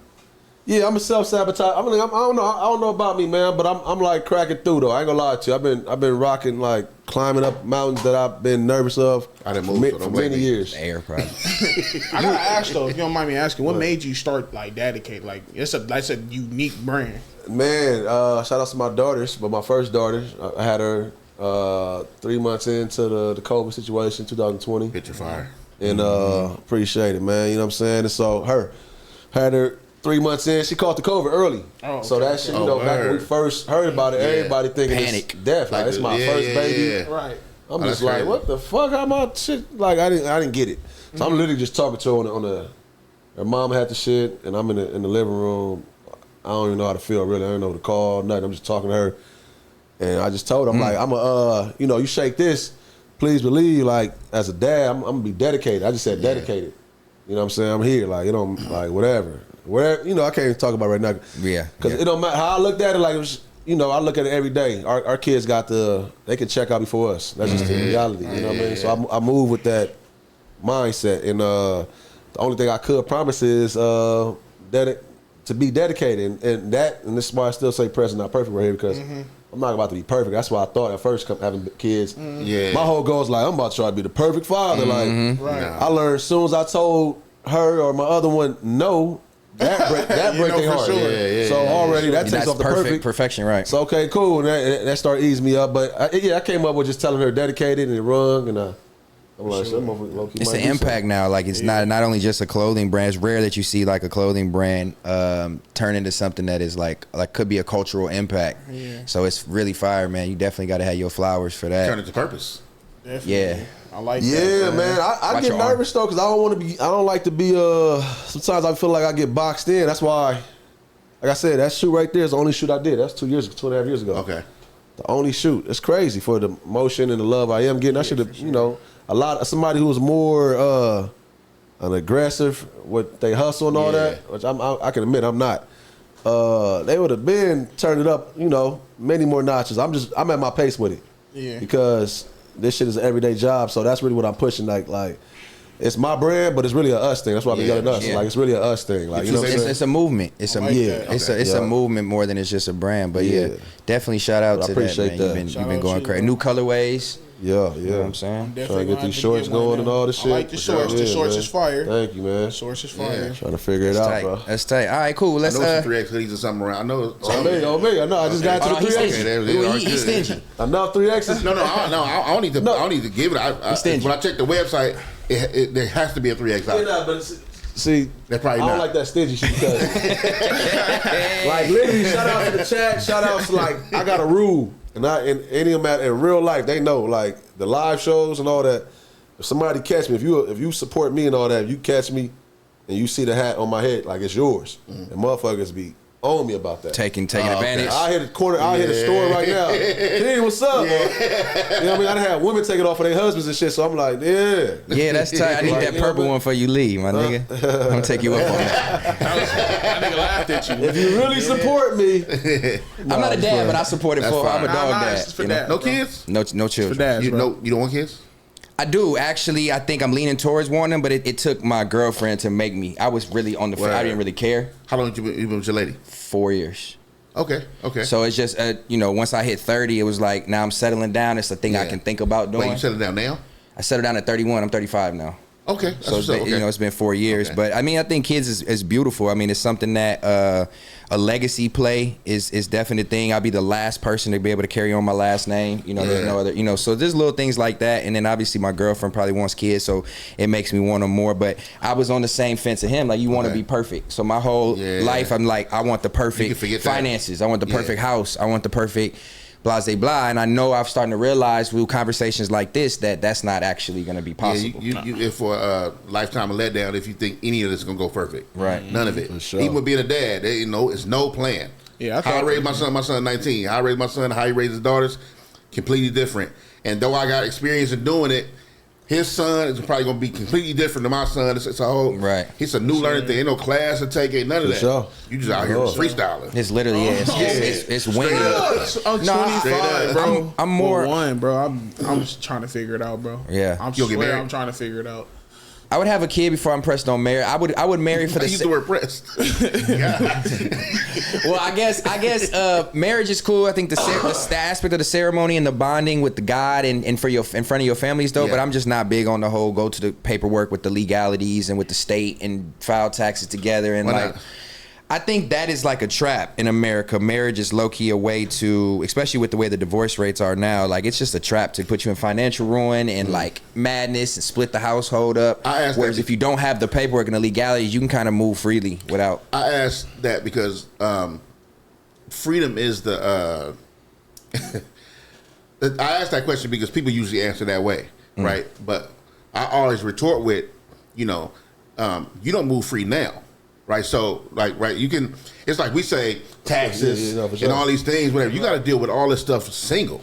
Yeah, I'm a self-sabotage. I don't know about me, man, but I'm like cracking through though. I ain't gonna lie to you. I've been rocking, like climbing up mountains that I've been nervous of for many years. Air probably. I gotta ask though, if you don't mind me asking, what made you start like Dedicated? Like it's a unique brand. Man, shout out to my daughters, but my first daughter, I had her 3 months into the COVID situation, 2020. Picture fire. And appreciate it, man. You know what I'm saying? And so had her 3 months in, she caught the COVID early. Oh, okay. So that shit, back when we first heard about it, everybody thinking it's death. Like, it's my first baby. Right. I'm just like, what the fuck? How my shit? Like, I didn't get it. So I'm literally just talking to her on the. Her mom had the shit, and I'm in the living room. I don't even know how to feel really. I don't know what to call, nothing. I'm just talking to her, and I just told her, I'm like, you shake this. Please believe, like, as a dad, I'm gonna be dedicated. I just said dedicated. You know what I'm saying? I'm here, like, like whatever. Where I can't even talk about it right now. Yeah. Because it don't matter how I looked at it. Like, it was, I look at it every day. Our kids they can check out before us. That's just the reality. You know what I mean? So I move with that mindset, and the only thing I could promise is to be dedicated, and this is why I still say present, not perfect right here, because I'm not about to be perfect. That's why I thought at first having kids. Yeah. My whole goal is like, I'm about to try to be the perfect father. Like, I learned as soon as I told her or my other one no. That break their heart. Sure. Yeah, so already that takes off the perfection, right? So okay, cool. And that started easing me up. But I came up with just telling her dedicated and rung, and I'm like, it's an impact now. Like, it's not only just a clothing brand. It's rare that you see like a clothing brand turn into something that is like could be a cultural impact. Yeah. So it's really fire, man. You definitely got to have your flowers for that. Turn it to purpose. Definitely. Yeah. I like that. Yeah, man. I get nervous though, because I don't like to be sometimes I feel like I get boxed in. That's why, like I said, that shoot right there is the only shoot I did. That's 2.5 years ago. Okay. The only shoot. It's crazy for the motion and the love I am getting. I should have, somebody who was more an aggressive with they hustle and all that, which I can admit I'm not. They would have been turned it up, many more notches. I'm at my pace with it. Yeah. Because this shit is an everyday job, so that's really what I'm pushing. Like it's my brand, but it's really a us thing. That's why I've been yelling us. Like, it's really a us thing. Like, it's a movement. It's a movement more than it's just a brand. But definitely shout out to that, man. You've been going crazy. New colorways. Yeah. You know what I'm saying? Trying to get these shorts going and all this shit. I like the shorts. The shorts is fire. Thank you, man. The shorts is fire. Trying to figure it out, bro. That's tight. All right, cool. Let's. I know some 3X hoodies or something around. I know. On me. I know. I just got to the 3X. He's stingy. Enough 3Xs. No. I don't need to give it. When I check the website, there has to be a 3X out. Yeah, but see, they're probably I don't like that stingy shit because, like, literally, shout out to the chat. Shout out to, like, I got a rule. And any of them in real life, they know, like, the live shows and all that. If somebody catch me, if you support me and all that, if you catch me and you see the hat on my head, like, it's yours. And motherfuckers be on me about that. Taking advantage. I hit the corner. I hit the store right now. Hey, what's up? You know what I mean? I done had women take it off of their husbands and shit. So I'm like, yeah, that's tight. I need that purple one for you leave, my nigga. I'm gonna take you up on that. That nigga laughed at you. If you really support me, I'm not a dad, but I support it for. I'm a dog dad. It's for you know? dad, No bro. kids? No children. For dads, You bro. don't want kids? I do actually. I think I'm leaning towards wanting them, but it took my girlfriend to make me. I was really on the. I didn't really care. How long you been with your lady? 4 years. Okay. So it's just once I hit 30, it was like now I'm settling down. It's a thing I can think about doing. Wait, you settled down now? I settled down at 31. I'm 35 now. Okay. So it's been, it's been 4 years, Okay. but I mean, I think kids is beautiful. I mean, it's something that a legacy play is definitely a thing. I'll be the last person to be able to carry on my last name. There's no other. So there's little things like that, and then obviously my girlfriend probably wants kids, so it makes me want them more. But I was on the same fence as him. Like you want to be perfect. So my whole life, I'm like, I want the perfect finances. I want the perfect house. I want the perfect. Blah, blah, blah, and I know I'm starting to realize through conversations like this that that's not actually going to be possible. Yeah, if for a lifetime of letdown, if you think any of this is going to go perfect. Right. None of it. For sure. Even with being a dad, it's no plan. Yeah, how I raised my son 19. How I raised my son, how he raised his daughters, completely different. And though I got experience in doing it, his son is probably going to be completely different than my son. It's a whole, it's a new learning thing. Ain't no class to take, ain't none of that. Sure. You just out here freestyling. It's literally, it's winning. I'm 25, bro. I'm more one, bro. I'm just trying to figure it out, bro. Yeah. I'm trying to figure it out. I would have a kid before I'm pressed on marriage. I would marry for the. I use the word pressed. Well, I guess marriage is cool. I think the aspect of the ceremony and the bonding with the God and in front of your families though. Yeah. But I'm just not big on the whole go to the paperwork with the legalities and with the state and file taxes together and Why like. not? I think that is like a trap in America. Marriage is low-key a way to, especially with the way the divorce rates are now, like it's just a trap to put you in financial ruin and like madness and split the household up. Whereas if you don't have the paperwork and the legalities, you can kind of move freely without. I asked that because freedom is the. I asked that question because people usually answer that way, right? But I always retort with, you don't move free now. Right, so you can. It's like we say taxes and all these things, whatever. You got to deal with all this stuff single.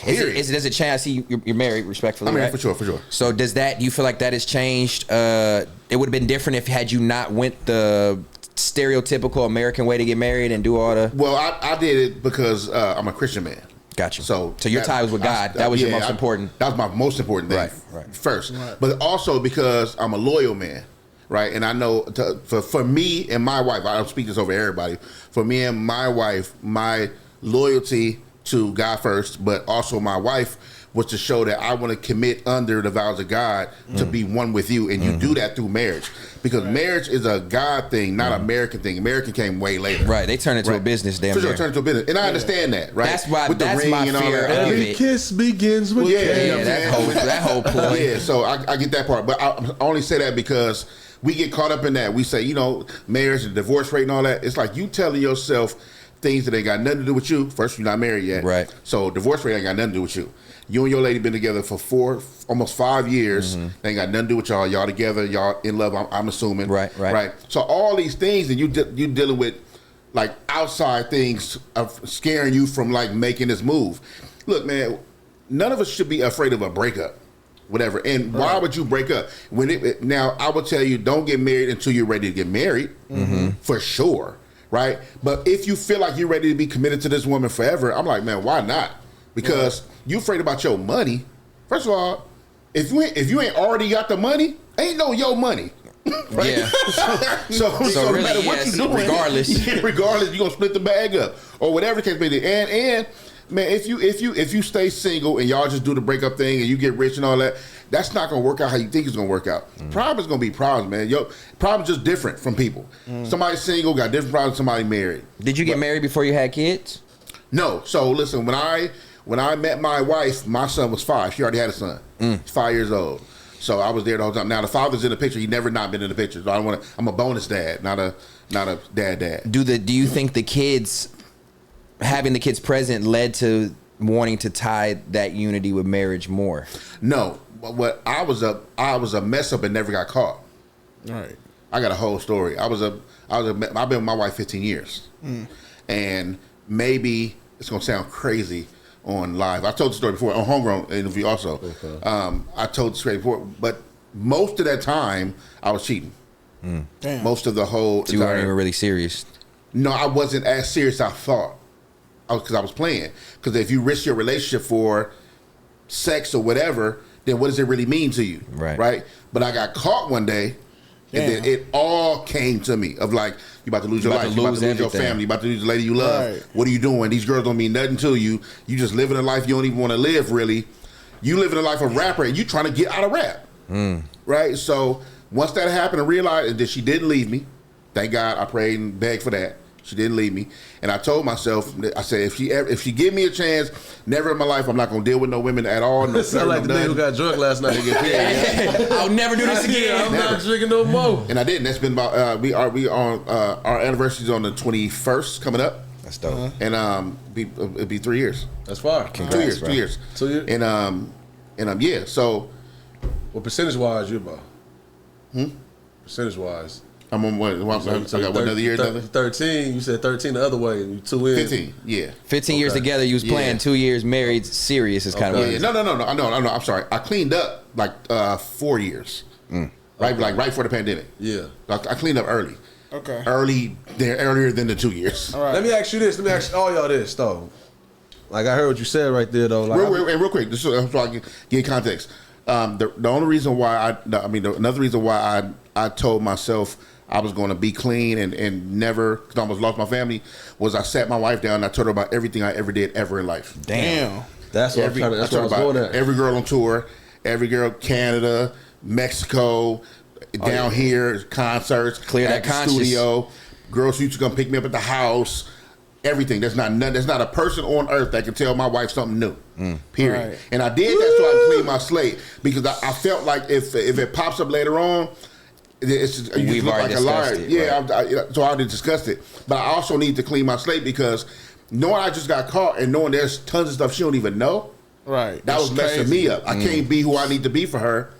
Does it change? I see you're married, respectfully. I mean, right? for sure. So do you feel like that has changed? It would have been different had you not went the stereotypical American way to get married and do all the. Well, I did it because I'm a Christian man. Gotcha. So your tie was with God. That was your most important. That was my most important thing. Right. First, but also because I'm a loyal man. Right, and I know for me and my wife, I don't speak this over everybody. For me and my wife, my loyalty to God first, but also my wife was to show that I want to commit under the vows of God to be one with you, and you do that through marriage because marriage is a God thing, not an American thing. American came way later. Right, they turned it into a business. Damn, for sure, turn it into a business, and I understand that. Right, that's why. with the that's ring my and all fear. that. Every kiss begins with that whole ploy. Yeah, so I get that part, but I only say that because. We get caught up in that. We say, marriage and divorce rate and all that. It's like you telling yourself things that ain't got nothing to do with you. First, you're not married yet. Right. So divorce rate ain't got nothing to do with you. You and your lady been together for almost 5 years. They ain't got nothing to do with y'all. Y'all together. Y'all in love, I'm assuming. Right. So all these things that you dealing with, like outside things of scaring you from like making this move. Look, man, none of us should be afraid of a breakup. Whatever. And why would you break up? Now, I will tell you, don't get married until you're ready to get married, for sure, right? But if you feel like you're ready to be committed to this woman forever, I'm like, man, why not? Because you afraid about your money. First of all, if you ain't already got the money, ain't no your money. Right? Yeah. so really, no matter what you do, regardless, you're gonna split the bag up or whatever the case may be. And man, if you stay single and y'all just do the breakup thing and you get rich and all that, that's not gonna work out how you think it's gonna work out. Problems gonna be problems, man. Yo, problems just different from people. Somebody single got different problems than somebody married. Did you get married before you had kids? No. So listen, when I met my wife, my son was 5. She already had a son. He's 5 years old. So I was there the whole time. Now the father's in the picture. He never not been in the picture. So I'm a bonus dad, not a dad. Do you think the kids having the kids present led to wanting to tie that unity with marriage more? No. What I was a mess up and never got caught. All right. I got a whole story. I've been with my wife 15 years, and maybe it's gonna sound crazy on live. I told the story before on Homegrown interview also. Okay. I told the story before, but most of that time I was cheating. Damn. Most of the whole. So you weren't even really serious. No, I wasn't as serious as I thought. Because I was playing. Because if you risk your relationship for sex or whatever, then what does it really mean to you? Right. But I got caught one day, and then it all came to me of like, you about to lose your life, you about to lose your family, you about to lose the lady you love. Right. What are you doing? These girls don't mean nothing to you. You just living a life you don't even want to live, really. You living a life of rapper, and you trying to get out of rap. Right? So once that happened, I realized that she didn't leave me. Thank God, I prayed and begged for that. She didn't leave me, and I told myself, I said, if she give me a chance, never in my life I'm not gonna deal with no women at all. No, sound like the nigga who got drunk last night. I'll never do this again. I'm not drinking no more. And I didn't. That's been about we on our anniversary's on the 21st coming up. That's dope. And it'll be 3 years. That's far. Congrats, 2 years. 2 years. And yeah. So, what percentage wise you about? Percentage wise. I'm on what? I got another year. 13. You said 13 the other way. And you 2 in. 15. Yeah. 15 years together. You was playing 2 years married. Serious is kind of what. No. I'm sorry. I cleaned up like 4 years. Right, like right before the pandemic. Yeah. I cleaned up early. Okay. Earlier than the 2 years. All right. Let me ask you this. Let me ask all y'all this though. Like I heard what you said right there though. Like real quick, just so I can get context. The only reason why another reason why I told myself I was going to be clean and never, because I almost lost my family, was I sat my wife down and I told her about everything I ever did ever in life. Damn. That's what that's what I was going at. Every girl on tour, every girl Canada, Mexico, down here, concerts, clear that conscience. Studio, girls who used to come pick me up at the house. Everything. There's not a person on earth that can tell my wife something new. Period. Right. And I did that so I could clean my slate, because I felt like if it pops up later on, you look like a liar. So I already discussed it. But I also need to clean my slate, because knowing I just got caught and knowing there's tons of stuff she don't even know, right? That was messing me up. I can't be who I need to be for her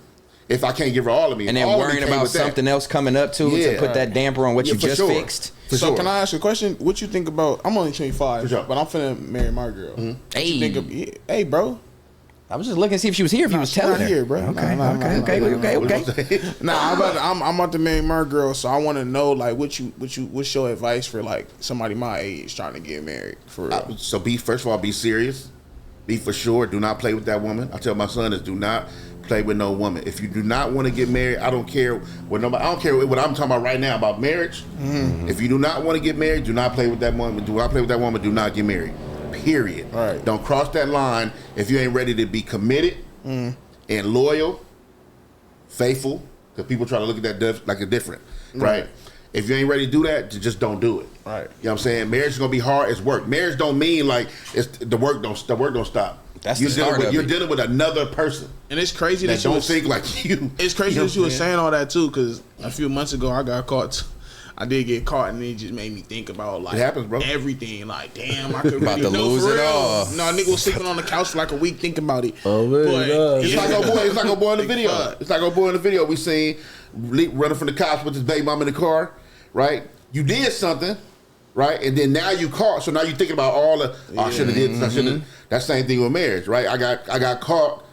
if I can't give her all of me. And then worrying about something else coming up too to put that damper on what you just fixed. So can I ask you a question? What you think about? I'm only 25, but I'm finna marry my girl. Hey, bro. I was just looking to see if she was here. If you was telling her. Here, bro. Okay. I'm about to marry my girl, so I want to know like what's your advice for like somebody my age trying to get married for real? So first of all, be serious. Be for sure. Do not play with that woman. I tell my son is do not play with no woman. If you do not want to get married, I don't care what nobody. I don't care what I'm talking about right now about marriage. If you do not want to get married, do not play with that woman. Do not play with that woman. Do not get married. Period. All right. Don't cross that line if you ain't ready to be committed and loyal, faithful. Because people try to look at that like a different, right? If you ain't ready to do that, just don't do it. Right. You know what I'm saying? Marriage is gonna be hard. It's work. Marriage don't mean like it's the work don't stop. That's you're dealing with another person. And it's crazy that don't think like you. It's crazy that you were saying all that too, because a few months ago I got caught. I did get caught, and it just made me think about like it happens, bro. Everything. Like, damn, I could about really to lose it all. No, nigga was sleeping on the couch for like a week thinking about it. Oh man, it's like a boy in the video. It's like a boy in the video we seen running from the cops with his baby mom in the car. Right? You did something, right? And then now you caught. So now you thinking about all the I should have did this. I should have. That same thing with marriage, right? I got caught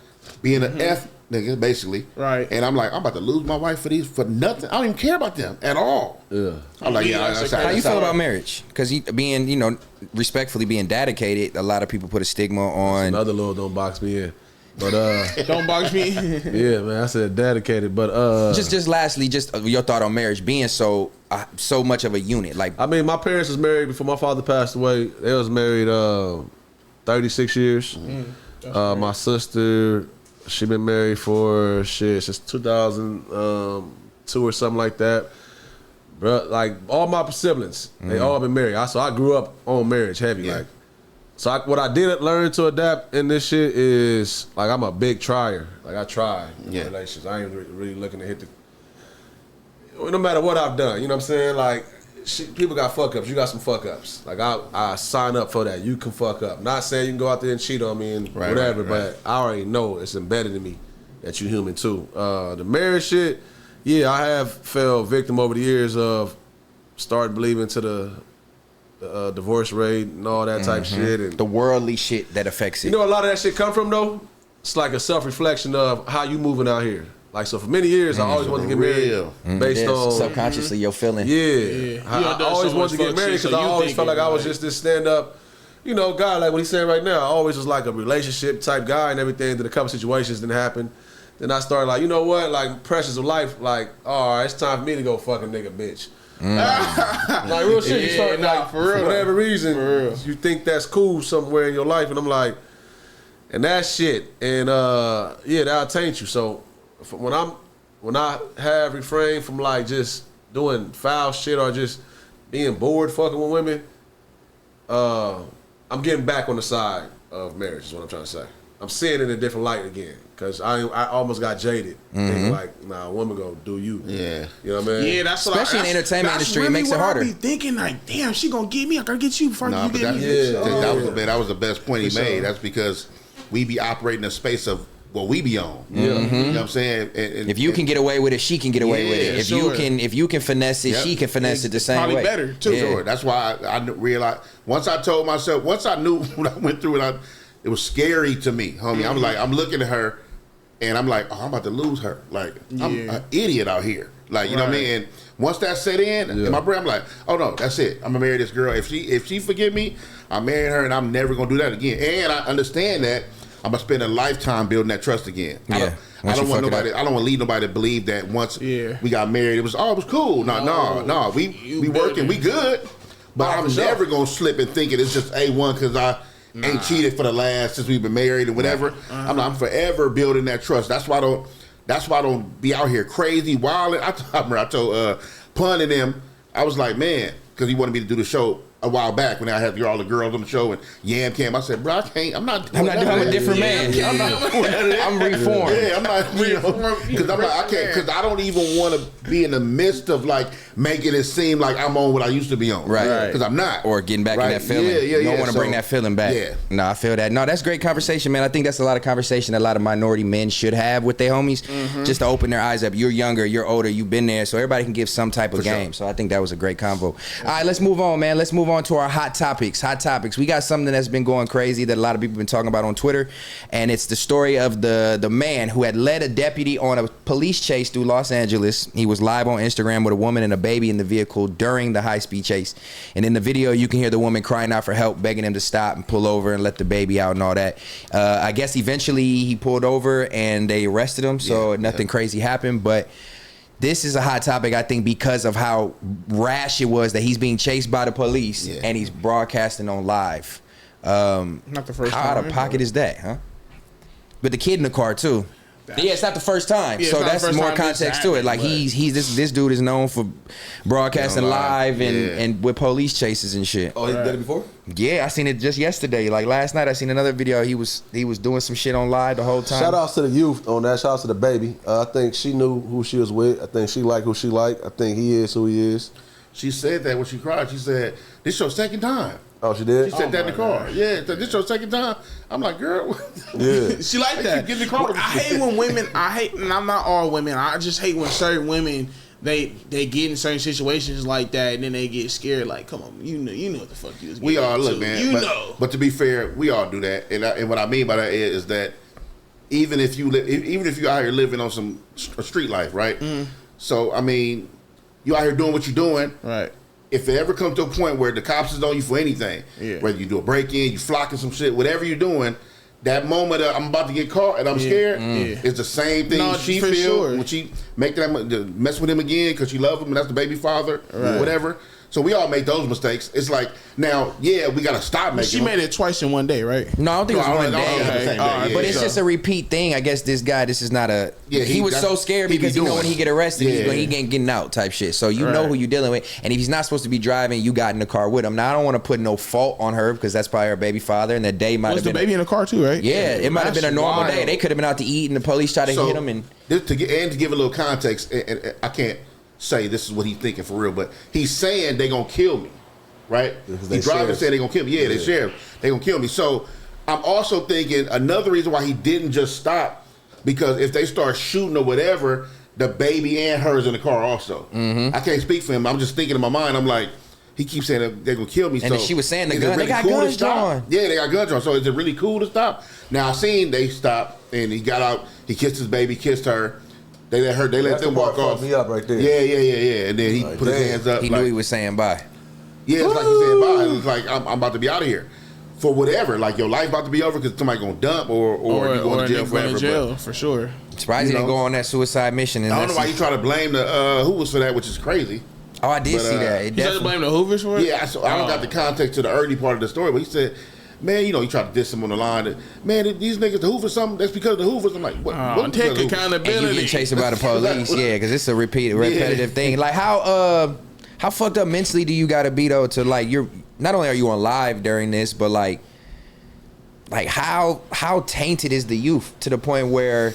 being an F nigga, basically. Right. And I'm like, I'm about to lose my wife for nothing. I don't even care about them at all. Yeah. I'm like, how you feel about marriage? Because being, respectfully being dedicated, a lot of people put a stigma on. Another little don't box me in. But don't box me. Yeah, man. I said dedicated, but just lastly, just your thought on marriage being so much of a unit. Like, I mean, my parents was married before my father passed away. They was married 36 years. My sister, she been married for since 2002 or something like that. Bro, like all my siblings, they all been married. So I grew up on marriage heavy, like. So what I did learn to adapt in this shit is like I'm a big trier. Like I try in relationships. I ain't really looking to hit the. No matter what I've done, you know what I'm saying? Like people got fuck ups. You got some fuck ups. Like I sign up for that. You can fuck up. Not saying you can go out there and cheat on me and whatever, but I already know it's embedded in me that you human too. The marriage shit, Yeah, I have fell victim over the years of starting believing to the divorce rate and all that type shit. And The worldly shit that affects it. you know, a lot of that shit come from though. It's like a self-reflection of how you moving out here. Like, so for many years, I always wanted to get married based on subconsciously your feeling. Yeah, I always wanted to get married because I always felt like I was just this stand-up, you know, guy. Like what he's saying right now, I always was like a relationship type guy and everything. Then a couple situations didn't happen. Then I started like, you know what, like pressures of life. Like, all right, it's time for me to go fuck a nigga, bitch. Like real shit. You start like for whatever reason, you think that's cool somewhere in your life, and I'm like, and that shit, and yeah, that'll taint you. So when I have refrained from like just doing foul shit or just being bored fucking with women, I'm getting back on the side of marriage is what I'm trying to say. I'm seeing it in a different light again because I almost got jaded. Thinking like, nah, a woman gonna do you. Yeah. You know what I mean? Yeah, that's what Especially in the entertainment industry, it makes it harder. I be thinking like, damn, she gonna get me. I gotta get you before you get me. That was the best point he made. That's because we be operating in a space of what we be on. You know what I'm saying? And if you can get away with it, she can get away with it. If you can finesse it, she can finesse it the same way. Probably better too. Sure. That's why I realized once I told myself, once I knew when I went through it, it was scary to me, homie. I'm like, I'm looking at her, and I'm like, oh, I'm about to lose her. Like, I'm an idiot out here. Like, you know what I mean? And once that set in my brain, I'm like, oh no, that's it. I'm gonna marry this girl. If she forgive me, I'm marrying her, and I'm never gonna do that again. And I understand that I'm gonna spend a lifetime building that trust again. Yeah. I don't want nobody. I don't want to lead nobody to believe that once we got married, it was cool. No. We working, we good. But I'm never gonna slip and thinking it's just A1 because I ain't cheated for the last since we've been married and whatever. I'm forever building that trust. That's why I don't be out here crazy, wilding. I told Pun and them, I was like, man, because he wanted me to do the show a while back when I had all the girls on the show and Yam came. I said, bro, I can't. I'm not doing I'm a different man. I'm reformed. Yeah, I'm not because I can't because I don't even want to be in the midst of like making it seem like I'm on what I used to be on. Right. Because I'm not. Or getting back in that feeling. You don't want to bring that feeling back. Yeah. No, I feel that. No, that's great conversation, man. I think that's a lot of conversation that a lot of minority men should have with their homies, just to open their eyes up. You're younger, you're older, you've been there, so everybody can give some type of game. So I think that was a great convo. All right, let's move on, man. Let's move on to our hot topics. We got something that's been going crazy that a lot of people have been talking about on Twitter, and it's the story of the man who had led a deputy on a police chase through Los Angeles. He was live on Instagram with a woman and a baby in the vehicle during the high-speed chase. And in the video, you can hear the woman crying out for help, begging him to stop and pull over and let the baby out and all that. I guess eventually he pulled over and they arrested him, so nothing crazy happened, but this is a hot topic, I think, because of how rash it was that he's being chased by the police and he's broadcasting on live. Not the first time. How out of pocket is that, huh? But the kid in the car, too. Yeah, it's not the first time, so that's more context to it. Like this dude is known for broadcasting live and with police chases and shit. Oh, he did it before? Yeah, I seen it just yesterday. Like last night, I seen another video. He was doing some shit on live the whole time. Shout out to the youth on that. Shout out to the baby. I think she knew who she was with. I think she liked who she liked. I think he is who he is. She said that when she cried. She said, "This is your second time." Oh, she did? She said that in the car. God. Yeah, this is your second time. I'm like, girl. Yeah. She like that. I hate when women, and I'm not all women, I just hate when certain women, they get in certain situations like that and then they get scared. Like, come on, you know what the fuck you was getting We all, look, to. man. You know. But to be fair, we all do that. And what I mean by that is that even if you out here living on some street life, right? So, I mean, you out here doing what you're doing. Right. If it ever comes to a point where the cops is on you for anything, whether you do a break-in, you flocking some shit, whatever you're doing, that moment of I'm about to get caught and I'm scared, it's the same thing she feels when she make that mess with him again because she love him and that's the baby father or whatever. So we all make those mistakes. It's like, now, we got to stop making She made it twice in one day, right? No, I don't think it was one day. Okay. But it's just a repeat thing. I guess this guy, this is not a... he was so scared because you know when he get arrested, he ain't getting out type shit. So you know who you're dealing with. And if he's not supposed to be driving, you got in the car with him. Now, I don't want to put no fault on her because that's probably her baby father. And that day might have been... Was the baby in the car too, right? Yeah, it might have been a normal day. They could have been out to eat and the police tried to hit him. And to give a little context, and I can't say this is what he's thinking for real, but he's saying they gonna kill me, right? He's driving saying they gonna kill me. Yeah, they sheriff. They gonna kill me. So I'm also thinking another reason why he didn't just stop, because if they start shooting or whatever, the baby and hers in the car also. I can't speak for him. I'm just thinking in my mind. I'm like, he keeps saying that they're gonna kill me. And then she was saying the gun. They got guns drawn. Yeah, they got guns drawn. So is it really cool to stop? Now I seen they stopped and he got out. He kissed his baby, kissed her. They let them walk off. Me up right there. Yeah. And then he put his hands up. He knew he was saying bye. Yeah, it's like he said bye. It was like I'm about to be out of here for whatever. Like your life about to be over because somebody gonna dump or you going to jail forever. Jail for sure. Surprised he didn't go on that suicide mission. I don't know why you try to blame the Hoovers for that, which is crazy. Oh, I did see that. You tried to blame the Hoovers for it? Yeah, I don't got the context to the early part of the story, but he said, man, you know, he tried to diss him on the line. Man, these niggas, the Hoovers, something, that's because of the Hoovers. I'm like, what take accountability? accountability. And you get chased by the police, yeah, because it's a repetitive thing. Like how fucked up mentally do you gotta be though to like you're not only are you on live during this, but like how tainted is the youth to the point where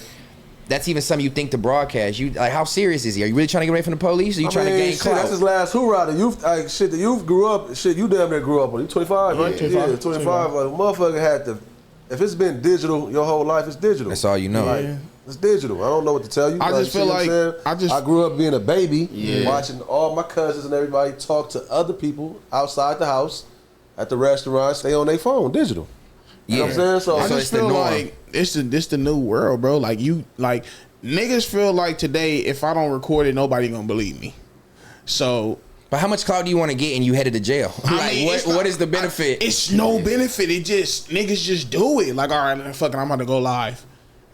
that's even something you think to broadcast. You like how serious is he? Are you really trying to get away from the police? Or are you trying to gain clout? That's his last hoorah. The youth, like shit. The youth grew up. Shit, you damn near grew up on. You 25, right? Yeah, 25. Like, motherfucker had to. If it's been digital your whole life, it's digital. That's all you know. Like, it's digital. I don't know what to tell you. I just feel like I grew up being a baby, watching all my cousins and everybody talk to other people outside the house, at the restaurant, stay on their phone, digital. You know what I'm saying? So I just feel like this the new world, bro. Like niggas feel like today, if I don't record it, nobody gonna believe me. So, but how much clout do you want to get and you headed to jail? What is the benefit? It's no benefit. It just niggas just do it. Like, all right, fucking, I'm about to go live.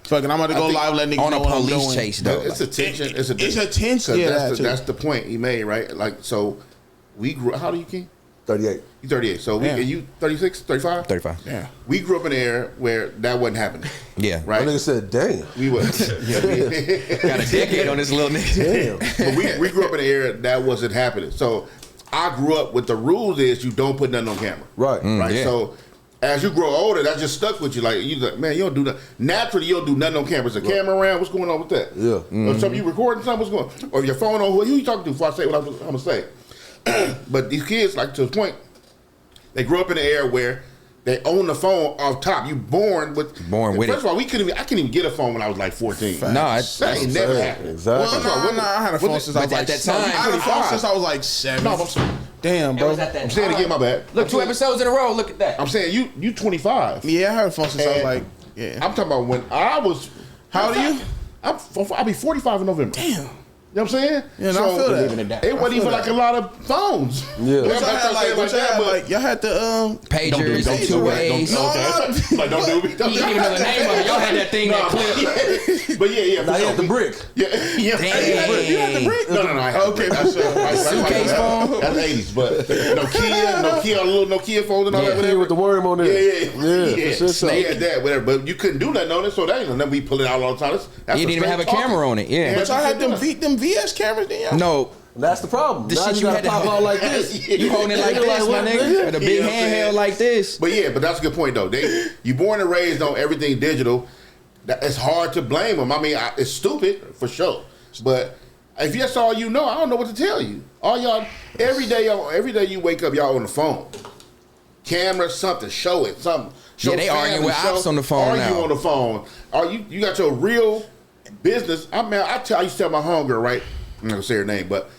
Fucking, I'm about to go live. Let niggas on know a police chase though. It's attention. It's attention. Yeah, that's the point he made, right? Like, so we grew. How old are you, King? 38. You 38. So and you 36, 35? 35. Yeah. We grew up in an era where that wasn't happening. Yeah. Right? That nigga said, damn. We was. Got a decade on this little nigga. Damn. But we grew up in an era that wasn't happening. So I grew up with the rules is you don't put nothing on camera. Right. Right. Yeah. So as you grow older, that just stuck with you. Like, you like, man, you don't do that. Naturally, you don't do nothing on camera. There's a camera around. What's going on with that? Yeah. Or something you recording something, what's going on? Or your phone on, who you talking to before I say what I'm going to say? But these kids, like, to the point, they grew up in an era where they own the phone off top. You born with it. First of all, I couldn't even get a phone when I was like 14. No, that ain't never happened. Exactly. Well, no, I had a phone since I was like at that time, I had a phone since I was like 7. No, Damn, bro. I'm saying again, my bad. Look, 2 episodes in a row. Look at that. I'm saying you 25. Yeah, I had a phone since I was like, I'm talking about when I was. How old are you? I'll be 45 in November. Damn. You know what I'm saying? Yeah, no, I feel that. It wasn't even like a lot of phones. Yeah. Y'all had the pagers and 2 ways. Like, don't do me. You didn't even know the name of it. Y'all had that thing that clip. But yeah. Now you had the brick. Yeah. Dang. You had the brick? No. I had Okay, that's suitcase phone. That's 80s, but Nokia, little Nokia phones and all that. Yeah, with the worm on there. Yeah. For sure. They had that, whatever. But you couldn't do nothing on it, so that ain't nothing we pull it out all the time. You didn't even have a camera on it. Yeah. But y'all had them VS cameras then, y'all? No. That's the problem. The now shit you you gotta had to pop out like this. You holding it like this, my nigga. With a big handheld like this. But that's a good point though. You born and raised on everything digital. It's hard to blame them. I mean, it's stupid for sure. But if that's all you know, I don't know what to tell you. All y'all, every day you wake up, y'all on the phone. Camera, something, show it, something. Show they arguing with ops on the phone now. Argue on the phone. You got your real business. I used to tell my homegirl, right? I'm not gonna say her name, but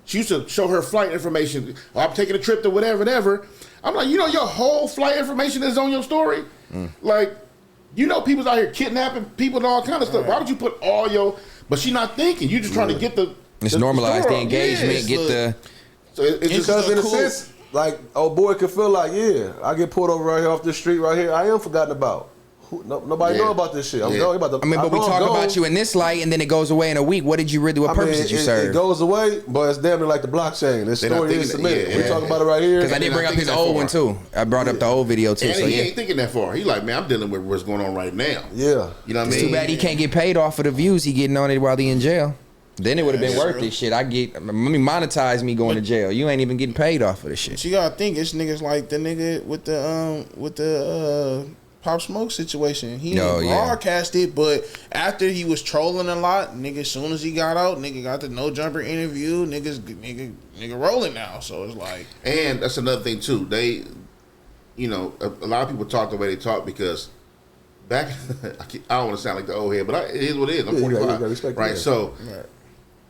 she used to show her flight information. I'm taking a trip to whatever. I'm like, your whole flight information is on your story. Like, people's out here kidnapping people and all kind of stuff. Why would you put all your? But she not thinking. You just trying to get the. It's normalize the engagement. So it's just because in a cool. sense, like old boy could feel like, I get pulled over right here off this street right here. I am forgotten about. Nobody know about this shit. I'm going about the. I mean, but we talk about you in this light, and then it goes away in a week. What did you really? What purpose did you serve? It goes away, but it's damn near like the blockchain. This story is submitted. We talk about it right here. Because I did bring up his old one too. I brought up the old video too. And so he ain't thinking that far. He like, man, I'm dealing with what's going on right now. Yeah, you know what I mean. It's too bad he can't get paid off for the views he getting on it while he in jail. Then it would have been worth this shit. Let me monetize me going to jail. You ain't even getting paid off for this shit. But you gotta think it's niggas like the nigga with the Pop Smoke situation. He didn't broadcast it, but after he was trolling a lot, nigga, as soon as he got out, nigga got the No Jumper interview, nigga rolling now. So it's like, and that's another thing too. They, a lot of people talk the way they talk because back, I don't want to sound like the old head, but it is what it is. I'm 45, right? So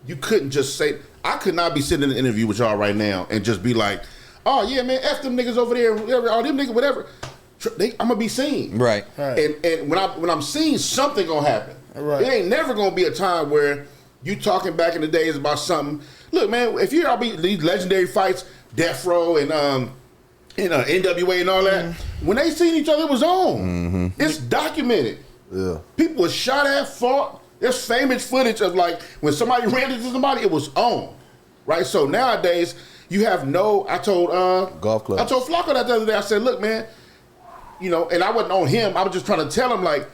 you couldn't just say. I could not be sitting in an interview with y'all right now and just be like, "Oh yeah, man, f them niggas over there, all them niggas, whatever." I'm gonna be seen, right? And when I'm seen, something gonna happen. Right. It ain't never gonna be a time where you talking back in the days about something. Look, man, if you all be these legendary fights, Death Row and NWA and all that, when they seen each other, it was on. It's documented. Yeah, people was shot at, fought. There's famous footage of like when somebody ran into somebody, it was on, right? So nowadays you have no. I told golf club. I told Flacco that the other day. I said, look, man, and I wasn't on him. I was just trying to tell him like,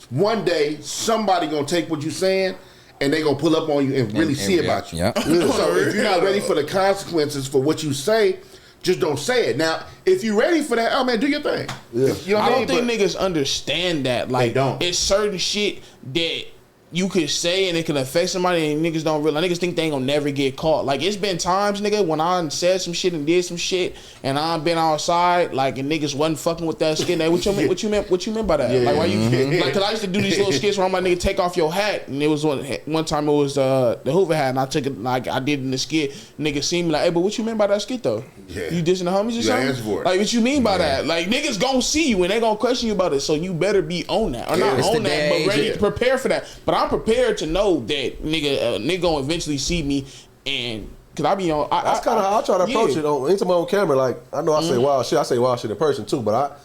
one day somebody gonna take what you saying and they gonna pull up on you and really see about you. Yeah. So if you're not ready for the consequences for what you say, just don't say it. Now, if you're ready for that, oh man, do your thing. Yeah. You know what I don't think niggas understand that. Like, they don't. It's certain shit that you could say and it can affect somebody, and niggas don't realize. Niggas think they ain't gonna never get caught. Like, it's been times, nigga, when I said some shit and did some shit, and I been outside, like, and niggas wasn't fucking with that skit. What you meant by that? Like, why you like? Cause I used to do these little skits where I'm like, nigga, take off your hat, and it was one time it was the Hoover hat, and I took it like I did in the skit. Niggas see me like, hey, but what you meant by that skit though? Yeah. You dissing the homies or something? Answer for it. Like, what you mean by that? Like, niggas gonna see you and they gonna question you about it, so you better be on that or not on that, but ready to prepare for that. But I'm prepared to know that nigga gonna eventually see me, and cause I be on. That's kind of how I try to approach it. Anytime I'm on camera, like I know I say wild shit. I say wild shit in person too, but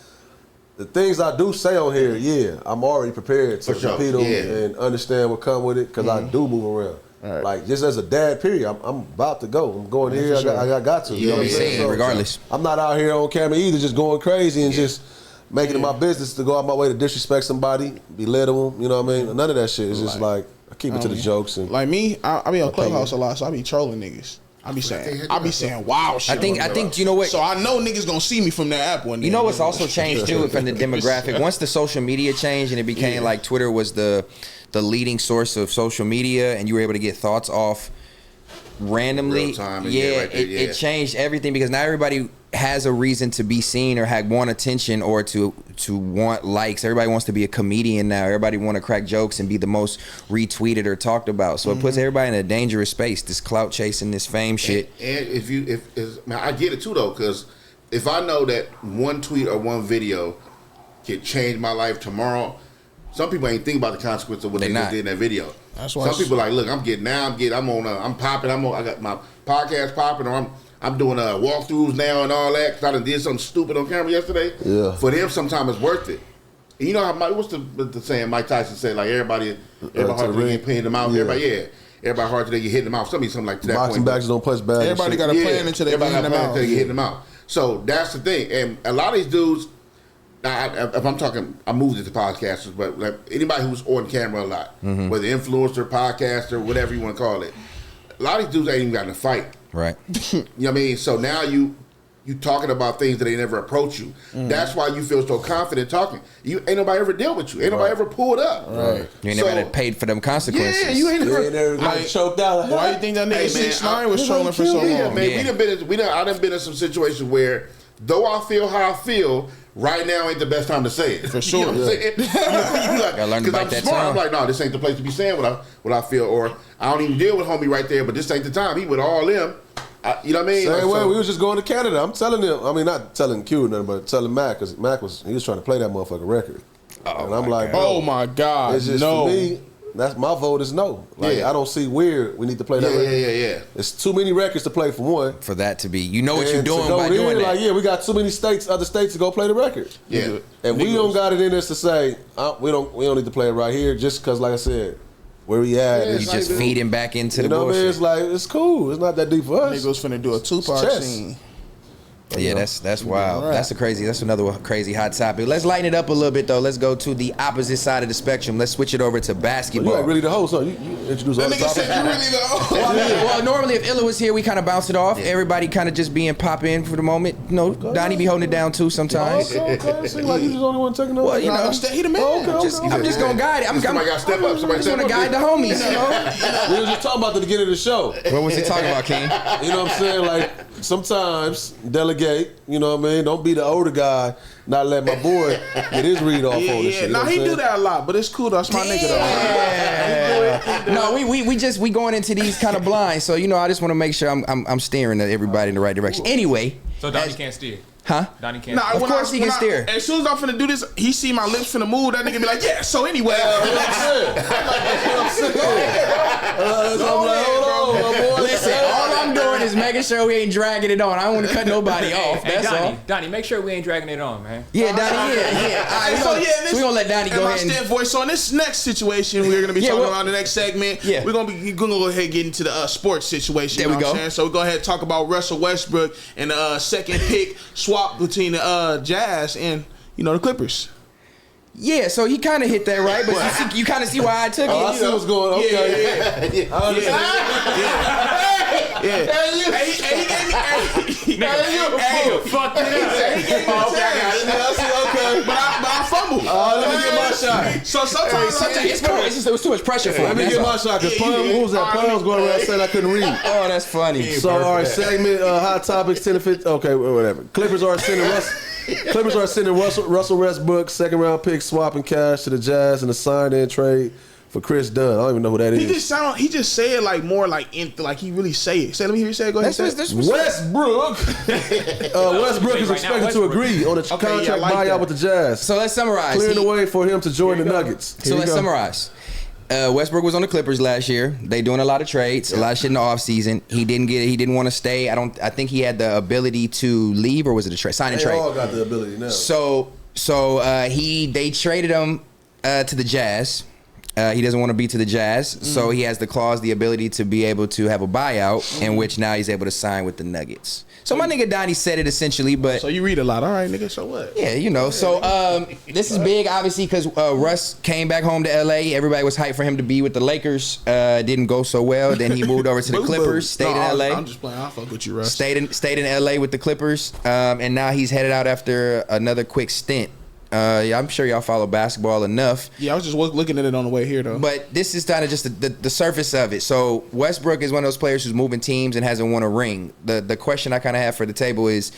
the things I do say on here, I'm already prepared to repeat them and understand what come with it, cause I do move around. Right. Like just as a dad, period. I'm about to go. I'm going here. I got to. You know what I'm saying? So, regardless, I'm not out here on camera either, just going crazy and just making it my business to go out my way to disrespect somebody, belittle them. You know what I mean? None of that shit. It's just like I keep it to the jokes. And like me, I be on Clubhouse a lot, so I be trolling niggas. I be saying wow shit. I think you know what? So I know niggas gonna see me from that app one day. You know what's also changed too from the demographic. Once the social media changed and it became like Twitter was the leading source of social media, and you were able to get thoughts off randomly. Real time, it changed everything, because now everybody has a reason to be seen or want attention or to want likes. Everybody wants to be a comedian now. Everybody want to crack jokes and be the most retweeted or talked about. So it puts everybody in a dangerous space. This clout chasing, this fame shit. And I get it too though, because if I know that one tweet or one video can change my life tomorrow, some people ain't think about the consequence of what they just did in that video. That's why some people like, look, I'm popping. I got my podcast popping, or I'm doing walkthroughs now and all that, because I done did something stupid on camera yesterday. Yeah. For them, sometimes it's worth it. And you know how what's the saying Mike Tyson said, like everybody hard to get paying them out. Yeah. Everybody hard to get hitting them out. Something like to that boxing point. Bags don't punch bags. Everybody got a plan until they hitting them out. Hitting them out. So that's the thing. And a lot of these dudes, if I'm talking, I moved it to podcasters, but like anybody who's on camera a lot, whether influencer, podcaster, whatever you want to call it, a lot of these dudes ain't even got in a fight. Right. You know what I mean? So now you talking about things that they never approach you. That's why you feel so confident talking. Ain't nobody ever dealt with you. Ain't nobody ever pulled up. Right. You ain't never had paid for them consequences. Yeah, you ain't never like, choked out. Why you think that nigga 6ix9ine was trolling for so long? Man, I done been in some situations where, though I feel how I feel, right now ain't the best time to say it. For sure. You know what I'm saying? Gotta learn to bite that tongue. I'm like, no, this ain't the place to be saying what I feel, or I don't even deal with homie right there, but this ain't the time. He with all them. You know what I mean? Same way, we was just going to Canada. I'm telling him, I mean, not telling Q nothing, but telling Mac, because Mac was trying to play that motherfucking record. And I'm like, oh my God, it's just for me, that's my vote is no. Like, I don't see where we need to play that record. Yeah. It's too many records to play for one. For that to be, you know what you're doing by doing that. Like, we got too many other states to go play the record. Yeah. And we don't got it in us to say, we don't need to play it right here, just because, like I said, where we at. You just feeding back into the bullshit. You know what I mean? It's like, it's cool. It's not that deep for us. Niggas finna do a two-part scene. Yeah, that's wild. Right. That's another crazy hot topic. Let's lighten it up a little bit though. Let's go to the opposite side of the spectrum. Let's switch it over to basketball. Well, you really the host, huh? You introduce all the topics. Said you really the host. Well, normally if Illa was here, we kind of bounce it off. Yeah. Everybody kind of just being pop in for the moment. You know, Donnie be holding it down too sometimes. Okay. Seems like you just the only one taking over. Well, you know, he the man. I'm just gonna guide it. Somebody got to step up. Somebody just gonna guide the homies. You know. We were just talking about at the beginning of the show. What was he talking about, King? You know what I'm saying? Like sometimes delegate delegate. You know what I mean? Don't be the older guy. Not let my boy get his read off on this shit. Nah, he do that a lot, but it's cool though. That's my nigga though. No, we going into these kind of blind. So I just want to make sure I'm steering everybody in the right direction. Anyway, so Donnie can't steer. Huh? Donnie can't. Nah, of course he can steer. As soon as I'm finna do this, he see my lips finna move. That nigga be like, yeah. So anyway, Listen, all I'm doing is making sure we ain't dragging it on. I don't want to cut nobody off. That's all. Donnie, make sure we ain't dragging it on, man. Yeah, Donnie. Yeah. All right, so we gonna let Donnie go ahead. My step voice. So in this next situation, we're gonna be talking about the next segment. Yeah. We're gonna go ahead and get into the sports situation. There we go. So we go ahead and talk about Russell Westbrook and the second pick swap between the Jazz and the Clippers. Yeah, so he kind of hit that right, but you kind of see why I took it. I see what's going on. Okay. Yeah. He gave me fuck it up. He gave me a chance. Okay. But I fumbled. Let me get my shot. So sometimes It was too much pressure for him. Let me get my shot, because who was that? Plum was going around saying I couldn't read. Oh, that's funny. So, all right, segment, hot topics, 10 to 15. Okay, whatever. Clippers are sending Russell Westbrook, second round pick, swapping cash to the Jazz and a signed-in trade for Chris Dunn. I don't even know who that is. He just say it like more like he really say it. Let me hear you say it. Go ahead. Westbrook. Westbrook is expected to agree on a contract buyout with the Jazz. So let's summarize. Clearing the way for him to join the Nuggets. So let's summarize. Westbrook was on the Clippers last year. They doing a lot of trades, a lot of shit in the offseason. He didn't want to stay. I think he had the ability to leave, or was it a trade? Sign and trade. They all got the ability now. So they traded him to the Jazz. He doesn't want to be to the Jazz, so he has the ability to be able to have a buyout, in which now he's able to sign with the Nuggets. So my nigga Donnie said it essentially, but so you read a lot, all right, nigga. So what? Yeah, So this is big, obviously, because Russ came back home to LA. Everybody was hyped for him to be with the Lakers. Didn't go so well. Then he moved over to the Clippers. Stayed in LA. I'm just playing. I fuck with you, Russ. Stayed in LA with the Clippers, and now he's headed out after another quick stint. I'm sure y'all follow basketball enough. Yeah, I was just looking at it on the way here, though. But this is kind of just the surface of it. So Westbrook is one of those players who's moving teams and hasn't won a ring. The question I kind of have for the table is,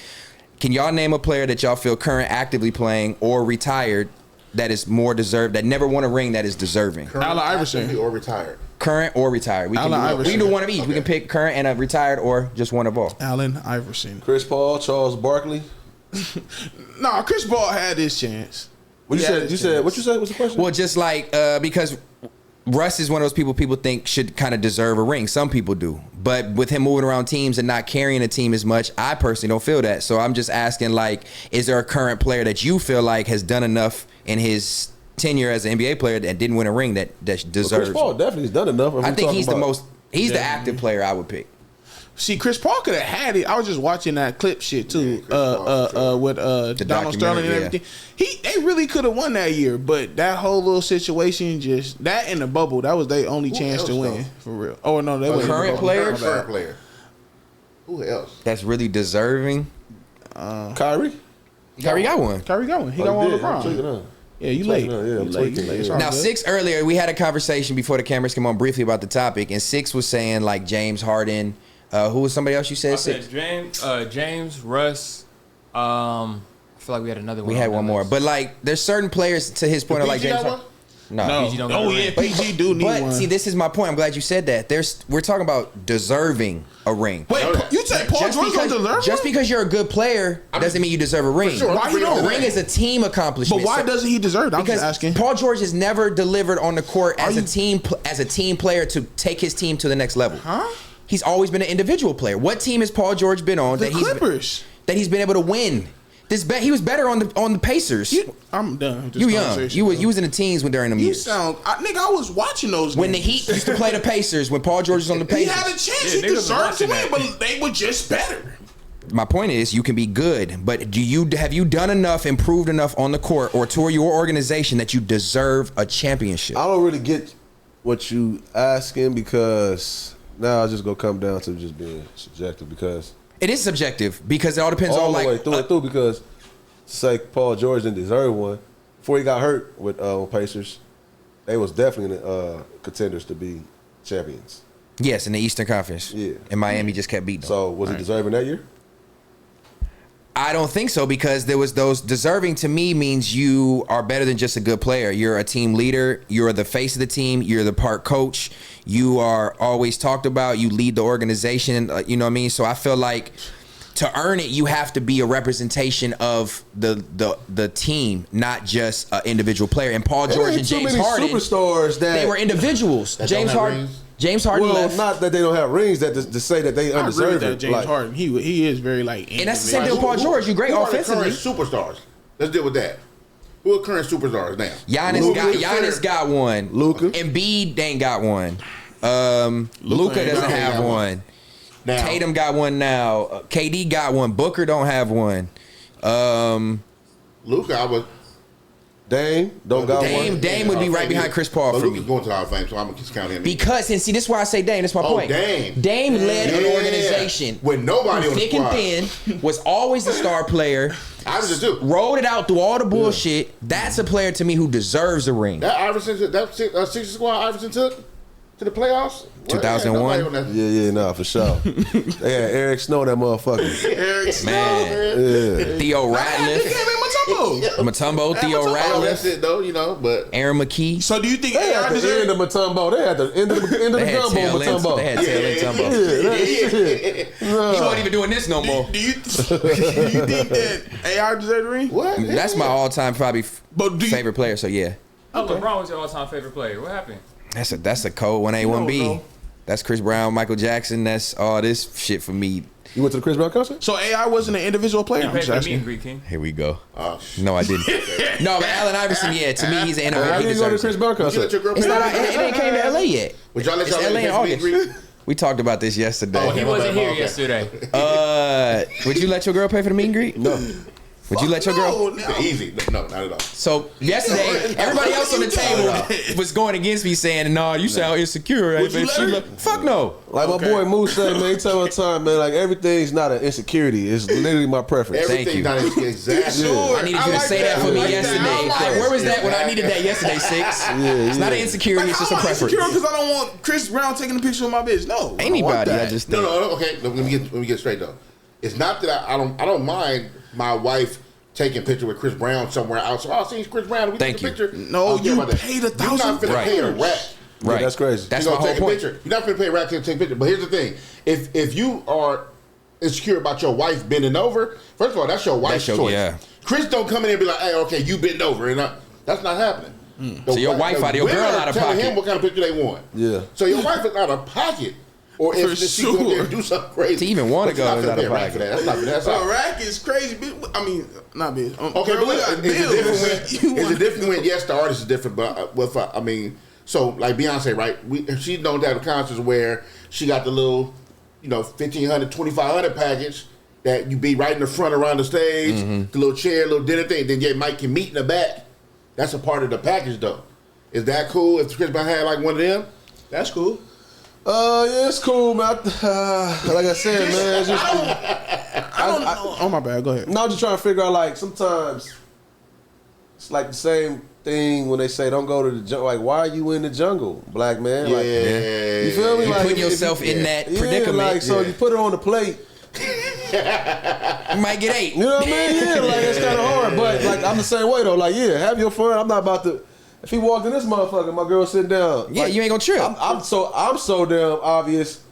can y'all name a player that y'all feel current actively playing or retired that is more deserved, that never won a ring, that is deserving? Allen Iverson. Or retired. Current or retired. We can do one of each. Okay. We can pick current and a retired, or just one of all. Allen Iverson. Chris Paul, Charles Barkley. No, Chris Paul had his chance. What you said? What's the question? Well, just like because Russ is one of those people think should kind of deserve a ring. Some people do, but with him moving around teams and not carrying a team as much, I personally don't feel that. So I'm just asking, like, is there a current player that you feel like has done enough in his tenure as an NBA player that didn't win a ring that deserves? Chris Paul definitely has done enough. I think he's the most. He's the active player I would pick. See, Chris Paul could have had it. I was just watching that clip shit too, with Donald Sterling and everything. They really could have won that year, but that whole little situation, just that in the bubble, that was their only chance to win for real. Oh no, they wasn't current player. Current player. Who else? That's really deserving. Kyrie. Kyrie got one. He got one on LeBron. Yeah, you late. Now, Six earlier, we had a conversation before the cameras came on briefly about the topic, and Six was saying like James Harden. Who was somebody else you said? Six? James, Russ. I feel like we had another one. We had one more, but like, there's certain players to his point of like James Harden. No. PG don't PG do need one. But see, this is my point. I'm glad you said that. We're talking about deserving a ring. Wait, you say Paul George don't deserve just because you're a good player doesn't mean you deserve a ring. Sure, why he don't? A ring is a team accomplishment. But why doesn't he deserve it? I'm because just asking. Paul George has never delivered on the court as a team player to take his team to the next level. Huh? He's always been an individual player. What team has Paul George been on The Clippers that he's been able to win? He was better on the Pacers. I'm done. You young. You was in the teens during them years. Nigga, I was watching those games. When the Heat used to play the Pacers, when Paul George was on the Pacers. He had a chance. He deserved to win, but they were just better. My point is, you can be good, but have you done enough, improved enough on the court or to your organization that you deserve a championship? I don't really get what you asking, because now I just go come down to just being subjective, because it is subjective, because it all depends all on the like way through and through, because say Paul George didn't deserve one before he got hurt with Pacers. They was definitely contenders to be champions. Yes, in the Eastern Conference. Yeah, and Miami just kept beating them. So was he deserving that year? I don't think so, because there was those deserving to me means you are better than just a good player. You're a team leader. You're the face of the team. You're the part coach. You are always talked about. You lead the organization. You know what I mean? So I feel like to earn it, you have to be a representation of the team, not just an individual player. And Paul George and James Harden, superstars that they were individuals. James Harden left. Not that they don't have rings. That to say that they undeserved it. James Harden, he is very like. And that's the same thing with Paul George. You're great offensively. Who are the current superstars? Let's deal with that. Who are current superstars now? Giannis got one. Luka. Embiid ain't got one. Luka doesn't have one. Now, Tatum got one now. KD got one. Booker don't have one. Luka, I was. Dame don't got one. Dame would be right behind Chris Paul for me. Luka's going to the Hall of Fame, so I'm gonna discount him. Because, and see, this is why I say Dame. That's my point. Dame led an organization with nobody on the thick squad. and thin. Was always the star player. I was too. Rolled it out through all the bullshit. That's a player to me who deserves a ring. That Iverson, that 60 squad Iverson took to the playoffs. 2001. Yeah, for sure. They had Eric Snow, that motherfucker. Eric Snow, Man. Yeah. Theo He Ratliff. came in Mutombo. Matumbo, Theo Oh, Ratliff, that's it though, you know. But Aaron McKee. So do you think They AI had the end deserves? of Matumbo. They had the end of the They had gumbo tail ends. Matumbo. They had tail end Tumbo. Yeah, that shit. He wasn't even doing this no more. Do you think that AI deserves the ring? what? That's my all-time probably But do you, favorite player. So yeah, Oh, LeBron was your all-time favorite player. What happened? that's a cold 1A, don't 1B. know. That's Chris Brown, Michael Jackson. That's all this shit for me. You went to the Chris Brown concert? So AI wasn't an individual player. You I'm paid just for the meet and asking. greet, King. Here we go. Oh, No, I didn't. No, but Allen Iverson, yeah, to me he's an I innovator. He didn't go to the deserves Chris it. Brown Would you concert. let your girl It's pay not. for It ain't came to LA yet. Would y'all let It's y'all LA in ladies meet and August. greet? We talked about this yesterday. Oh, he wasn't here Okay. yesterday. Would you let your girl pay for the meet and greet? No. Would you let your girl? No. Easy. No, not at all. So yesterday, everybody else on the table was going against me saying, "No, you sound insecure." Right? Would you let her? Fuck no. Like my boy Moose said, man, he tell me all the time, man, like everything's not an insecurity. It's literally my preference. Thank you. Everything's not exactly. Sure. I needed you to like say that for I me like yesterday. that. Like, where was that when I needed that yesterday, Six? It's not an insecurity, it's just a preference. Because I don't want Chris Brown taking a picture of my bitch. No, I don't want Anybody, that. I just No, think. no, okay. Let me get straight though. It's not that I don't mind my wife taking a picture with Chris Brown somewhere else. So, I seen Chris Brown. We Thank take a you. picture. No, I don't care you about that. paid You're not $1,000 finna pay a rat. Right. that's crazy. That's You my gonna whole take a point. picture. You're not gonna pay a rat to take a picture. But here's the thing: if you are insecure about your wife bending over, first of all, that's your wife's That's your- choice. yeah. Chris don't come in and be like, "Hey, okay, you bend over," and that's not happening. So your wife out of your women girl are out of telling pocket. him what kind of picture they want. Yeah. So your wife is out of pocket, or For if she go there sure. and do something crazy. To even wanna But you're go not is finna out pay of a rat for pocket. that. That's So not. rack is crazy, bitch. I mean, not bitch. Okay, girl, but we got it's a bills. different when. It's a different when. Yes, the artist is different, but with I mean, so like Beyonce, right? She's known to have concerts where she got the little, 1,500, 2,500 package that you be right in the front around the stage, the little chair, little dinner thing. Then Mike can meet in the back. That's a part of the package, though. Is that cool? If Chris Brown had like one of them, That's cool. Yeah, it's cool, man. Like I said, man, it's just, I don't know. Oh my bad. Go ahead. no, I'm just trying to figure out, like, sometimes it's like the same thing when they say don't go to the jungle. Like, why are you in the jungle, black man? Like, you feel me? You Like, putting if yourself in that yeah, predicament. like, so you put it on the plate. You might get 8. You know what I mean? Yeah, like it's kind of hard, but like I'm the same way though. Like, yeah, have your fun. I'm not about to. If he walked in this motherfucker, my girl sitting down. Yeah, like, you ain't gonna trip. I'm so damn obvious.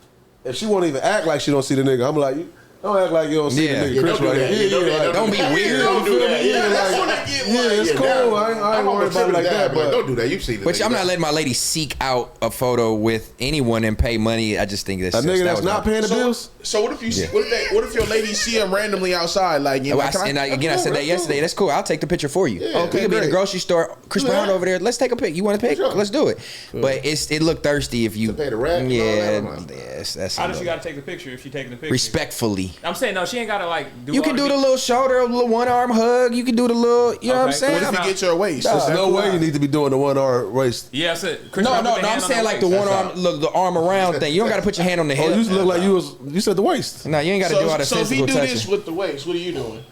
If she won't even act like she don't see the nigga, I'm like, don't act like you don't see Yeah. the nigga. Yeah, Chris don't do right that. here. Yeah, Yeah, don't like, Don't be weird. Don't do that. Yeah, That's like, when I get yeah, it's like, cool. I ain't worried about it like that. But But don't do that. You've seen it. Which I'm not letting my lady seek out a photo with anyone and pay money. I just think that's a just, nigga that that's was not my- paying the bills. So what if you? What if your lady see him randomly outside? Like, you know, I said that yesterday. That's cool. I'll take the picture for you. Yeah. We could be in the great. grocery store. Chris Do Brown that. over there. Let's take a pic. You want to pic? Sure. Let's do it. But it looked thirsty if you To pay the rent and all Yeah, that. that's How does she got to take the picture if she taking the picture? respectfully. I'm saying no. She ain't got to like do. You all can do the meet- little shoulder, a little 1 arm hug. You can do the little, you know what I'm Okay. saying? What if you get your waist? Nah. Is that No cool? way you need to be doing the 1 hour race. Yeah, I said. Chris No, Brown no, put the no. I'm hand on saying her like the waist. 1 arm, look, the arm around thing. You don't got to put your hand on the Oh, hip. you just look like you said the waist. No, you ain't got to do all the So if he physical do touching. this with the waist, what are you doing?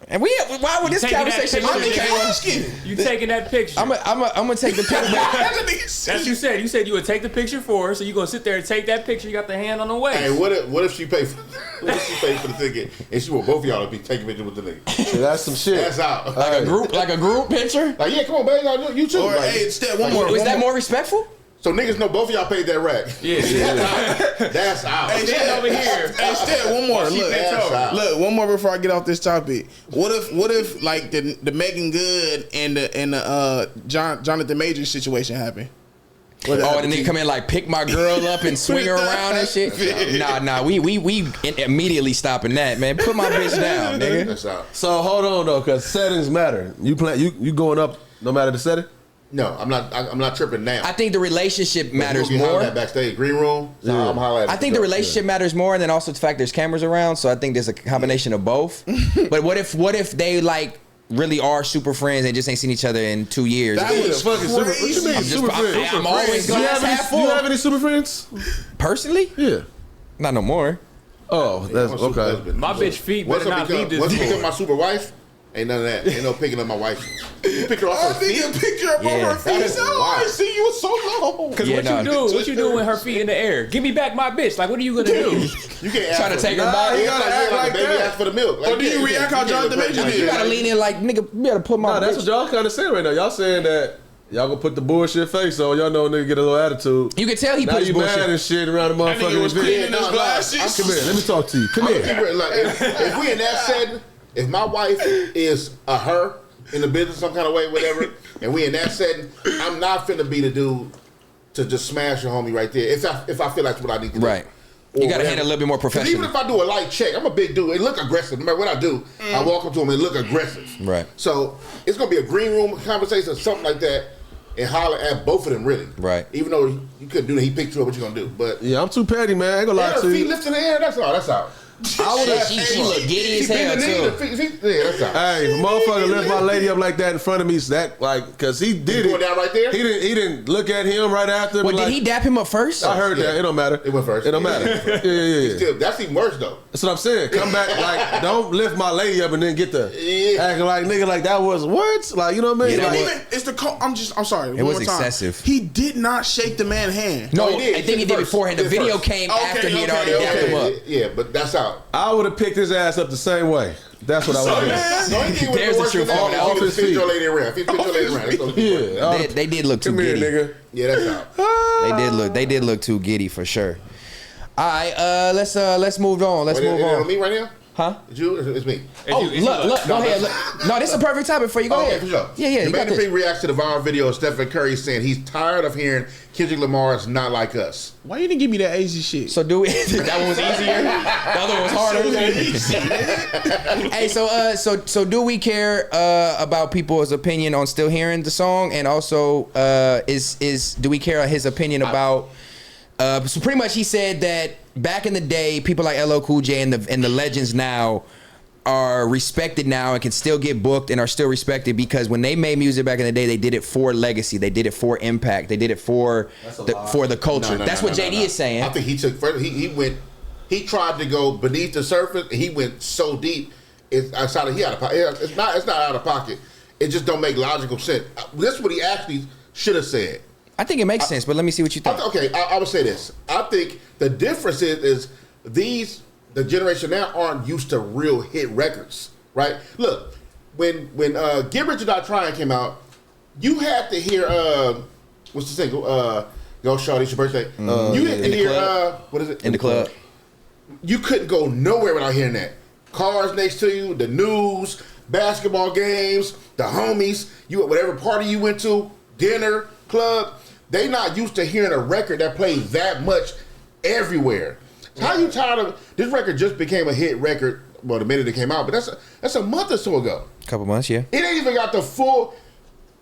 And why would this conversation? You taking that picture? I'm gonna take the picture. That's what you said. You said you would take the picture for her, so you gonna sit there and take that picture. You got the hand on the waist. Hey, what if she paid for the ticket and she want both of y'all to be taking pictures with the nigga? Yeah, that's some shit. That's out. Like a group picture. Like, yeah, come on, baby, y'all do you too. Or, like, hey, step one more. Was that more respectful? so niggas know both of y'all paid that rack. Yeah. That's out. Hey, Stand over here. Hey, Step, one more. Look, one more before I get off this topic. What if like the Megan Good and the Jonathan Majors situation happened? Oh, and the nigga come in like pick my girl up and swing her around and shit. Nah, we immediately stopping that, man. Put my bitch down, nigga. That's out. So hold on though, cause settings matter. You going up no matter the setting. No, I'm not tripping now. I think the relationship matters We'll be hollering more. at backstagegreen room. So Yeah. I'm hollering at I think the relationship matters more, and then also the fact there's cameras around. So I think there's a combination of both. But what if they like really are super friends and just ain't seen each other in 2 years? That was Fucking super. What crazy. you mean I'm just- super I'm- friends? I'm always Do you glass have half any? full. Do you have any super friends? Personally, Yeah. not no more. Oh, that's My super okay. husband. My bitch feet Once better I not leave become this door. my super wife, ain't none of that. Ain't no picking up my wife. You pick her off I her think feet. a picture up Yeah. on her That feet. is Oh, wild. I see you so long. Cause Yeah, what you do with her feet in the air? Give me back my bitch. Like, what are you gonna do? You can't ask Trying to for take it. her back. You gotta act like baby that. ask for the milk. Like, Or do you yeah, react can't- how you Jonathan can't Major look did? You like gotta that. lean in like nigga. You gotta put my Nah, that's bitch. what y'all kind of saying right now. Y'all saying that y'all gonna put the bullshit face on. Y'all know nigga get a little attitude. You can tell he Now put his you mad bullshit. and shit around the That nigga was motherfucking cleaning event. his glasses. Come here, let me talk to you. Come here. Like, if we in that setting, if my wife is a her in the business some kind of way, whatever, and we in that setting, I'm not finna be the dude to just smash your homie right there. If I feel that's what I need to do. Right. You gotta handle a little bit more 'Cause professional. even if I do a light check, I'm a big dude. It look aggressive. No matter what I do, I walk up to him and look aggressive. Right. So it's gonna be a green room conversation or something like that, and holler at both of them really. Right. Even though you couldn't do that, he picked you up. What you gonna do? But Yeah, I'm too petty, man. I ain't gonna lie her to feet you. lifted in the air. That's all. That's all. She look giddy as hell too. Yeah, that's all. Hey, if a motherfucker lift my lady up like that in front of me, so that like, cause he did going it. down right there? He didn't look at him right after. What but did like, he dap him up first? I heard that. Yeah. It don't matter. It went first. It don't matter. Yeah. Still, that's even worse though. That's what I'm saying. Come back, like, don't lift my lady up and then get the Yeah. acting like nigga like that was what? Like, you know what I mean? Yeah, that Like, was- Even it's the I'm sorry. It one was more time. excessive. He did not shake the man's hand. No, he did. I think he did First. beforehand. The He did video first. came after he had okay, already dapped him up. Yeah, but that's out. I would have picked his ass up the same way. That's what I would have done. The only thing was There's the worse truth than on that, it. if you Off his fit your feet. lady around. If you fit your lady around, that's gonna be worse. Yeah. They did look too Come here, giddy. nigga. Yeah, that's out. They did look too giddy for sure. All right, let's move on. Let's Wait, move is it on on. me right now? Huh? It's you? It's me. Oh, look, go ahead. Look. No, this is a perfect topic for you. Go Okay, ahead. for sure. Yeah, you got The this. reacts to the viral video of Stephen Curry saying he's tired of hearing Kendrick Lamar's "Not Like Us." Why you didn't give me that Asian shit? So do we? That one was easier. The other one was harder. Hey, so do we care about people's opinion on still hearing the song, and also do we care his opinion about? So pretty much, he said that back in the day, people like LL Cool J and the legends now are respected now and can still get booked and are still respected because when they made music back in the day, they did it for legacy, they did it for impact, they did it for the culture. That's what JD is saying. I think he took further. He tried to go beneath the surface, and he went so deep. It's outside of out of pocket. It's not out of pocket. It just don't make logical sense. This is what he actually should have said. I think it makes sense, but let me see what you think. I would say this. I think the difference is the generation now aren't used to real hit records, right? Look, when Get Rich or Die Trying came out, you had to hear what's the single? Go Shawty, it's your birthday. You had to hear what is it? In the club. You couldn't go nowhere without hearing that. Cars next to you, the news, basketball games, the homies, you whatever party you went to, dinner, club. They not used to hearing a record that plays that much everywhere. So how you tired of this record? Just became a hit record. Well, the minute it came out, but that's a month or so ago. Couple months, yeah. It ain't even got the full.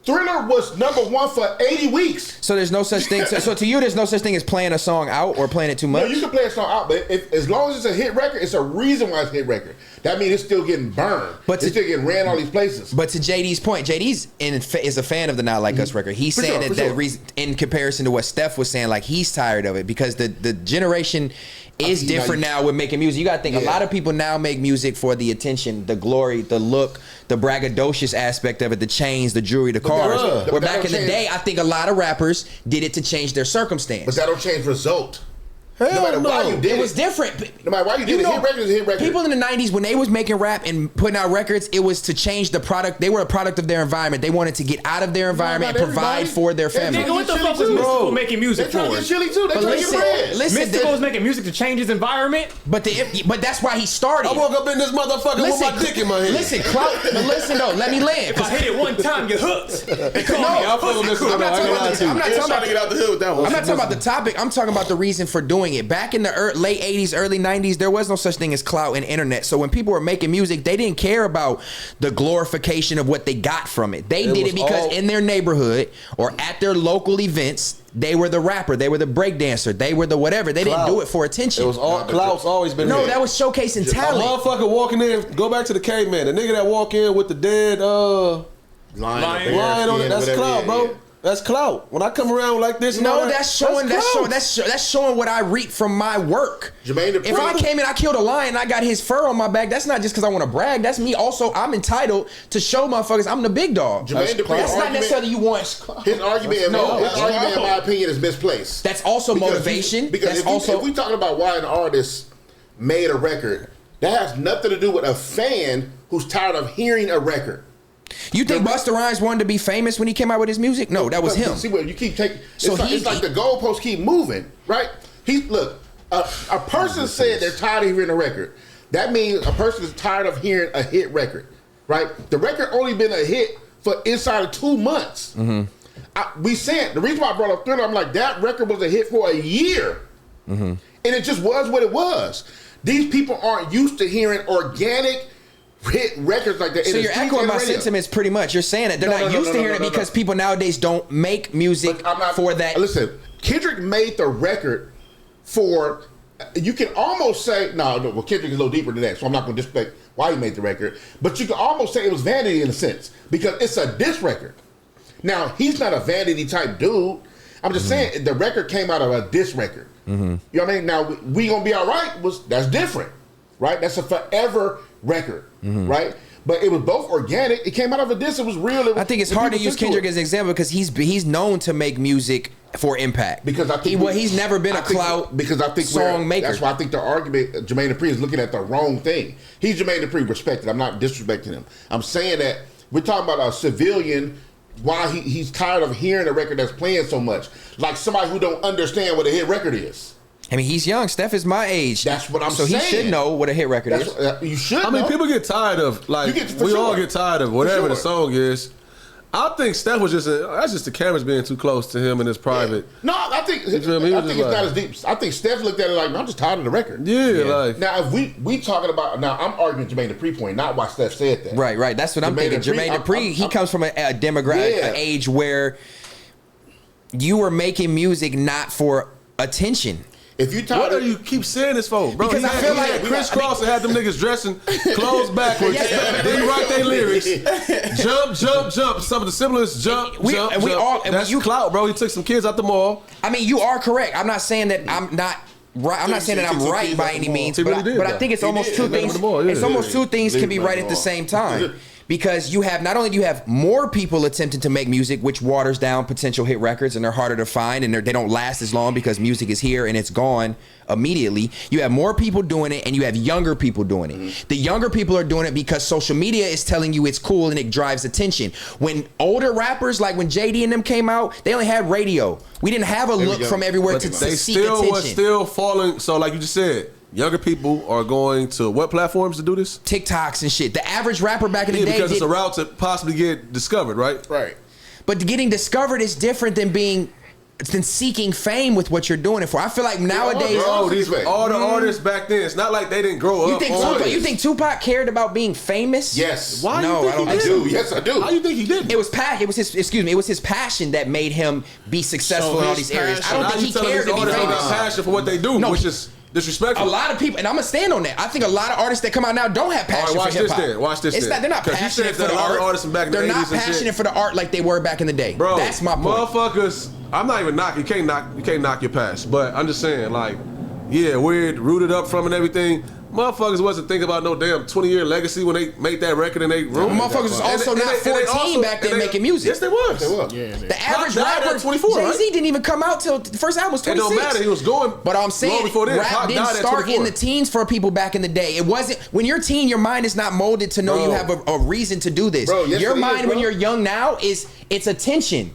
Thriller was #1 for 80 weeks. So there's no such thing. So to you, there's no such thing as playing a song out or playing it too No, much. you can play a song out, but as long as it's a hit record, it's a reason why it's a hit record. That means it's still getting burned. But it's still getting ran all these places. But to JD's point, JD's is a fan of the Not Like Us record. He's For saying sure, that for sure. reason, in comparison to what Steph was saying, like he's tired of it because the generation is different now with making music. You got to think a lot of people now make music for the attention, the glory, the look, the braggadocious aspect of it, the chains, the jewelry, the cars. Where back in the day, I think a lot of rappers did it to change their circumstance. But that don't change result. Hell no matter why you did it was different. No matter why you did it, hit record is a hit record. People in the 90s, when they was making rap and putting out records, it was to change the product. They were a product of their environment. They wanted to get out of their environment and provide for their family. Nigga, what the fuck was Mystical making music for? They trying to get chilly too. They trying to get bread. Mystical was making music to change his environment. But that's why he started. I woke up in this motherfucker with my dick in my hand. Listen, listen though, let me land. If I hit it one time, you're hooked. They call me. I'm not talking about to get out the hood with that one. I'm not talking about the topic. I'm talking about the reason for doing it. Back in the late 80s, early 90s, there was no such thing as clout and internet. So when people were making music, they didn't care about the glorification of what they got from it. They did it because in their neighborhood or at their local events, they were the rapper, they were the breakdancer, they were the whatever. They didn't do it for attention. It was all clout's always been that was showcasing talent. A motherfucker walking in, go back to the caveman. The nigga that walk in with the dead lion on it, that's clout, bro. That's clout. When I come around like this, that's showing what I reap from my work. If I came in, I killed a lion, I got his fur on my back. That's not just because I want to brag. That's me. Also, I'm entitled to show motherfuckers I'm the big dog. That's not necessarily you want. His argument, in my opinion, is misplaced. That's also motivation. Because if we talking about why an artist made a record, that has nothing to do with a fan who's tired of hearing a record. You think Busta Rhymes wanted to be famous when he came out with his music? No, that was him. See what you keep taking. It's like the goalposts keep moving, right? A person said they're tired of hearing a record. That means a person is tired of hearing a hit record, right? The record only been a hit for inside of 2 months. Mm-hmm. The reason why I brought up Thriller, I'm like, that record was a hit for a year, and it just was what it was. These people aren't used to hearing organic hit records like that. So you're echoing my sentiments pretty much. You're saying that they're not used to hearing it because people nowadays don't make music for that. Listen, Kendrick made the record for, you can almost say, well, Kendrick is a little deeper than that, so I'm not going to disrespect why he made the record, but you can almost say it was vanity in a sense because it's a diss record. Now, he's not a vanity type dude. I'm just saying the record came out of a diss record. You know what I mean? Now, We Gonna Be Alright, that's different, right? That's a forever record, right? But it was both organic. It came out of a diss. It was real. I think it's hard to use Kendrick as an example because he's known to make music for impact. Because I think he's never been a clout song maker. That's why I think the argument Jermaine Dupri is looking at the wrong thing. He's Jermaine Dupri, respected. I'm not disrespecting him. I'm saying that we're talking about a civilian. Why he's tired of hearing a record that's playing so much, like somebody who don't understand what a hit record is. I mean, he's young. Steph is my age. That's what I'm saying. So he should know what a hit record is. You should know. I mean, people get tired of, we all get tired of whatever the song is. I think Steph was that's just the cameras being too close to him in his private. Yeah. No, I think it's not as deep. I think Steph looked at it like, I'm just tired of the record. Yeah. Now, if we talking about, now I'm arguing Jermaine Dupri point, not why Steph said that. Right. That's what I'm thinking. Jermaine Dupri, he comes from a demographic, an age where you were making music not for attention. If you what do you keep saying this for, bro? Because I feel like Chris Cross and had them niggas dressing clothes backwards. Then you write their lyrics. Jump. Some of the simplest jump. That's clout, bro. He took some kids out the mall. I mean, you are correct. I'm not saying that I'm not right. I'm not saying that I'm right by any means. But I think it's almost two things. It's almost two things can be right at the same time. Because you have, not only do you have more people attempting to make music, which waters down potential hit records and they're harder to find and they don't last as long because music is here and it's gone immediately. You have more people doing it and you have younger people doing it. The younger people are doing it because social media is telling you it's cool and it drives attention. When older rappers, like when JD and them came out, they only had radio. We didn't have a look from everywhere to seek attention. They still falling, so like you just said, younger people are going to what platforms to do this? TikToks and shit. The average rapper back in the day, because it's a route to possibly get discovered, right? Right. But getting discovered is different than seeking fame with what you're doing it for. I feel like nowadays, all the artists back then, it's not like they didn't grow up. You think Tupac cared about being famous? Yes. Why? No, I don't think so. Yes, I do. How do you think he did? It was his passion that made him be successful in all these areas. I don't think he cared to be famous. Passion for what they do, which is disrespectful. A lot of people, and I'm gonna stand on that. I think a lot of artists that come out now don't have passion for hip hop. Watch this. They're not passionate for the art. They're not passionate for the art like they were back in the day. Bro, that's my point. Motherfuckers, I'm not even knocking. You can't knock your past. But I'm just saying, like, where it rooted up from and everything. Motherfuckers wasn't thinking about no damn 20-year legacy when they made that record in their room. Motherfuckers was also not 14 back then making music. Yes, they was. They was. Yeah, The average rapper, 24, Jay-Z right? didn't even come out till the first album was 26. It don't matter. He was going. But I'm saying long before then. rap Pac didn't died at start 24. in the teens for people back in the day. It wasn't when you're a teen, your mind is not molded to know Bro. you have a reason to do this. Bro, yes, your it is, mind when bro. you're young now it's attention.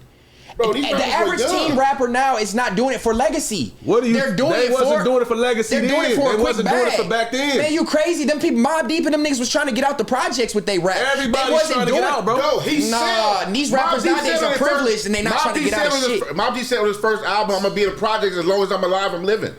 Bro, these The rappers were average young. teen rapper now is not doing it for legacy. What do you? They're doing they it wasn't for, doing it for legacy. They're doing it for a They quick wasn't bag. doing it for back then. Man, you crazy? Them people, Mobb Deep and them niggas was trying to get out the projects with they rap. Everybody's they wasn't trying to doing get out, bro. No, he Nah, said. these rappers Mobb Deep nowadays said are on his first- privileged and they not Mobb trying to Deep get out said of on his- shit. Mobb Deep said on his first album, I'm gonna be in the projects as long as I'm alive, I'm living.